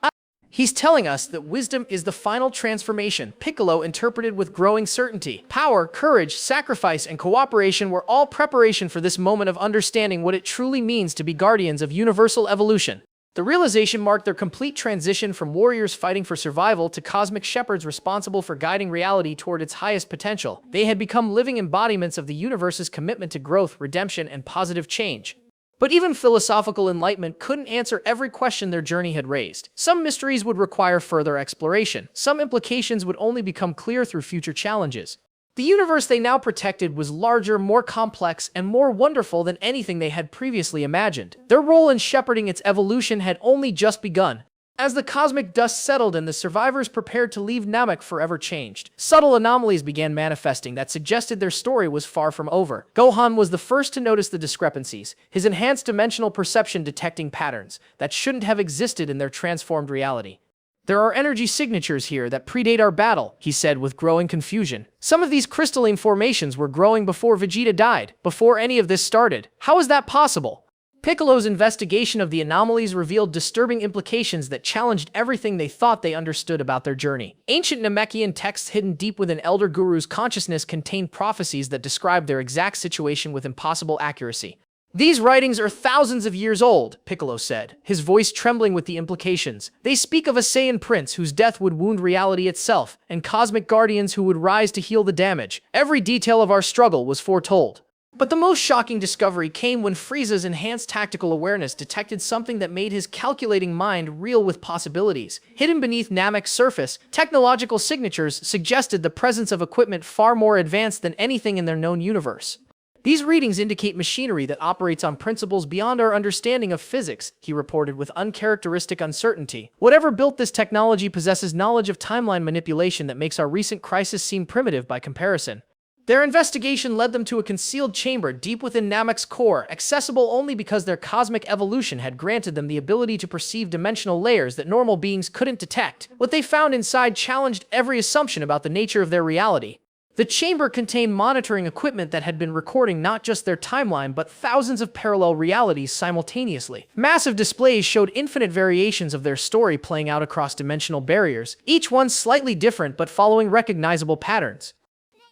He's telling us that wisdom is the final transformation, Piccolo interpreted with growing certainty. Power, courage, sacrifice, and cooperation were all preparation for this moment of understanding what it truly means to be guardians of universal evolution. The realization marked their complete transition from warriors fighting for survival to cosmic shepherds responsible for guiding reality toward its highest potential. They had become living embodiments of the universe's commitment to growth, redemption, and positive change. But even philosophical enlightenment couldn't answer every question their journey had raised. Some mysteries would require further exploration. Some implications would only become clear through future challenges. The universe they now protected was larger, more complex, and more wonderful than anything they had previously imagined. Their role in shepherding its evolution had only just begun. As the cosmic dust settled and the survivors prepared to leave Namek forever changed, subtle anomalies began manifesting that suggested their story was far from over. Gohan was the first to notice the discrepancies, his enhanced dimensional perception detecting patterns that shouldn't have existed in their transformed reality. "There are energy signatures here that predate our battle," he said with growing confusion. "Some of these crystalline formations were growing before Vegeta died, before any of this started. How is that possible?" Piccolo's investigation of the anomalies revealed disturbing implications that challenged everything they thought they understood about their journey. Ancient Namekian texts hidden deep within Elder Guru's consciousness contained prophecies that described their exact situation with impossible accuracy. "These writings are thousands of years old," Piccolo said, his voice trembling with the implications. "They speak of a Saiyan Prince whose death would wound reality itself, and cosmic guardians who would rise to heal the damage. Every detail of our struggle was foretold." But the most shocking discovery came when Frieza's enhanced tactical awareness detected something that made his calculating mind reel with possibilities. Hidden beneath Namek's surface, technological signatures suggested the presence of equipment far more advanced than anything in their known universe. "These readings indicate machinery that operates on principles beyond our understanding of physics," he reported with uncharacteristic uncertainty. "Whatever built this technology possesses knowledge of timeline manipulation that makes our recent crisis seem primitive by comparison." Their investigation led them to a concealed chamber deep within Namek's core, accessible only because their cosmic evolution had granted them the ability to perceive dimensional layers that normal beings couldn't detect. What they found inside challenged every assumption about the nature of their reality. The chamber contained monitoring equipment that had been recording not just their timeline, but thousands of parallel realities simultaneously. Massive displays showed infinite variations of their story playing out across dimensional barriers, each one slightly different but following recognizable patterns.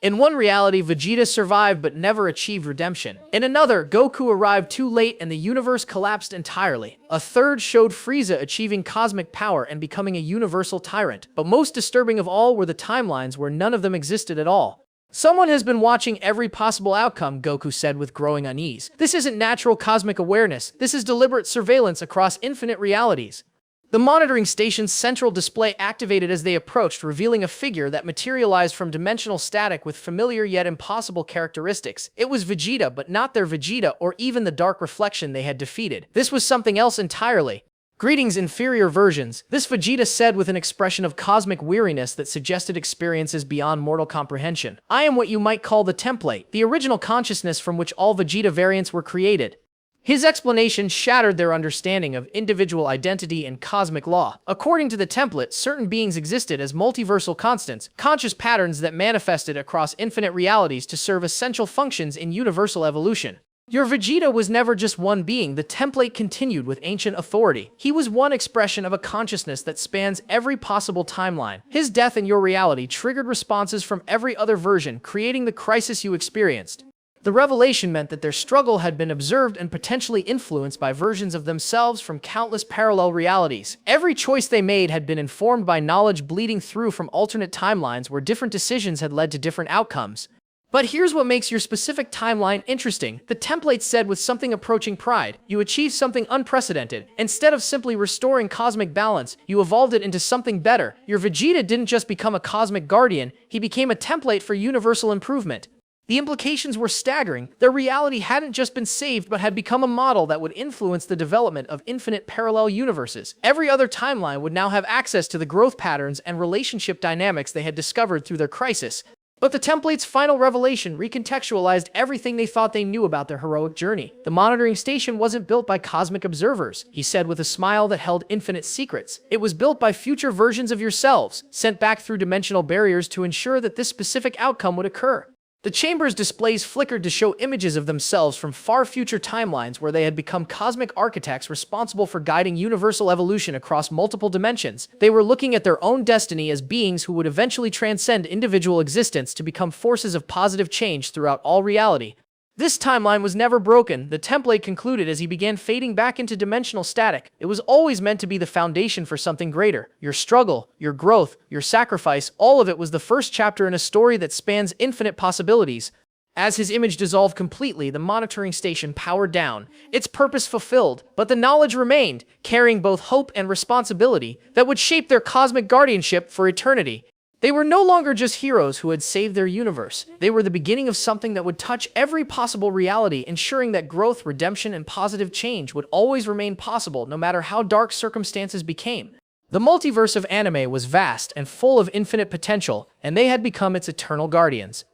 In one reality, Vegeta survived but never achieved redemption. In another, Goku arrived too late and the universe collapsed entirely. A third showed Frieza achieving cosmic power and becoming a universal tyrant. But most disturbing of all were the timelines where none of them existed at all. "Someone has been watching every possible outcome," Goku said with growing unease. "This isn't natural cosmic awareness. This is deliberate surveillance across infinite realities." The monitoring station's central display activated as they approached, revealing a figure that materialized from dimensional static with familiar yet impossible characteristics. It was Vegeta, but not their Vegeta or even the dark reflection they had defeated. This was something else entirely. "Greetings, inferior versions," this Vegeta said with an expression of cosmic weariness that suggested experiences beyond mortal comprehension. "I am what you might call the template, the original consciousness from which all Vegeta variants were created." His explanation shattered their understanding of individual identity and cosmic law. According to the template, certain beings existed as multiversal constants, conscious patterns that manifested across infinite realities to serve essential functions in universal evolution. "Your Vegeta was never just one being," the template continued with ancient authority. "He was one expression of a consciousness that spans every possible timeline. His death in your reality triggered responses from every other version, creating the crisis you experienced." The revelation meant that their struggle had been observed and potentially influenced by versions of themselves from countless parallel realities. Every choice they made had been informed by knowledge bleeding through from alternate timelines where different decisions had led to different outcomes. "But here's what makes your specific timeline interesting," the template said with something approaching pride. "You achieved something unprecedented. Instead of simply restoring cosmic balance, you evolved it into something better. Your Vegeta didn't just become a cosmic guardian, he became a template for universal improvement." The implications were staggering. Their reality hadn't just been saved, but had become a model that would influence the development of infinite parallel universes. Every other timeline would now have access to the growth patterns and relationship dynamics they had discovered through their crisis. But the template's final revelation recontextualized everything they thought they knew about their heroic journey. "The monitoring station wasn't built by cosmic observers," he said with a smile that held infinite secrets. "It was built by future versions of yourselves, sent back through dimensional barriers to ensure that this specific outcome would occur." The chamber's displays flickered to show images of themselves from far future timelines where they had become cosmic architects responsible for guiding universal evolution across multiple dimensions. They were looking at their own destiny as beings who would eventually transcend individual existence to become forces of positive change throughout all reality. This timeline was never broken, the template concluded as he began fading back into dimensional static. "It was always meant to be the foundation for something greater. Your struggle, your growth, your sacrifice, all of it was the first chapter in a story that spans infinite possibilities." As his image dissolved completely, the monitoring station powered down, its purpose fulfilled, but the knowledge remained, carrying both hope and responsibility that would shape their cosmic guardianship for eternity. They were no longer just heroes who had saved their universe. They were the beginning of something that would touch every possible reality, ensuring that growth, redemption, and positive change would always remain possible no matter how dark circumstances became. The multiverse of anime was vast and full of infinite potential, and they had become its eternal guardians.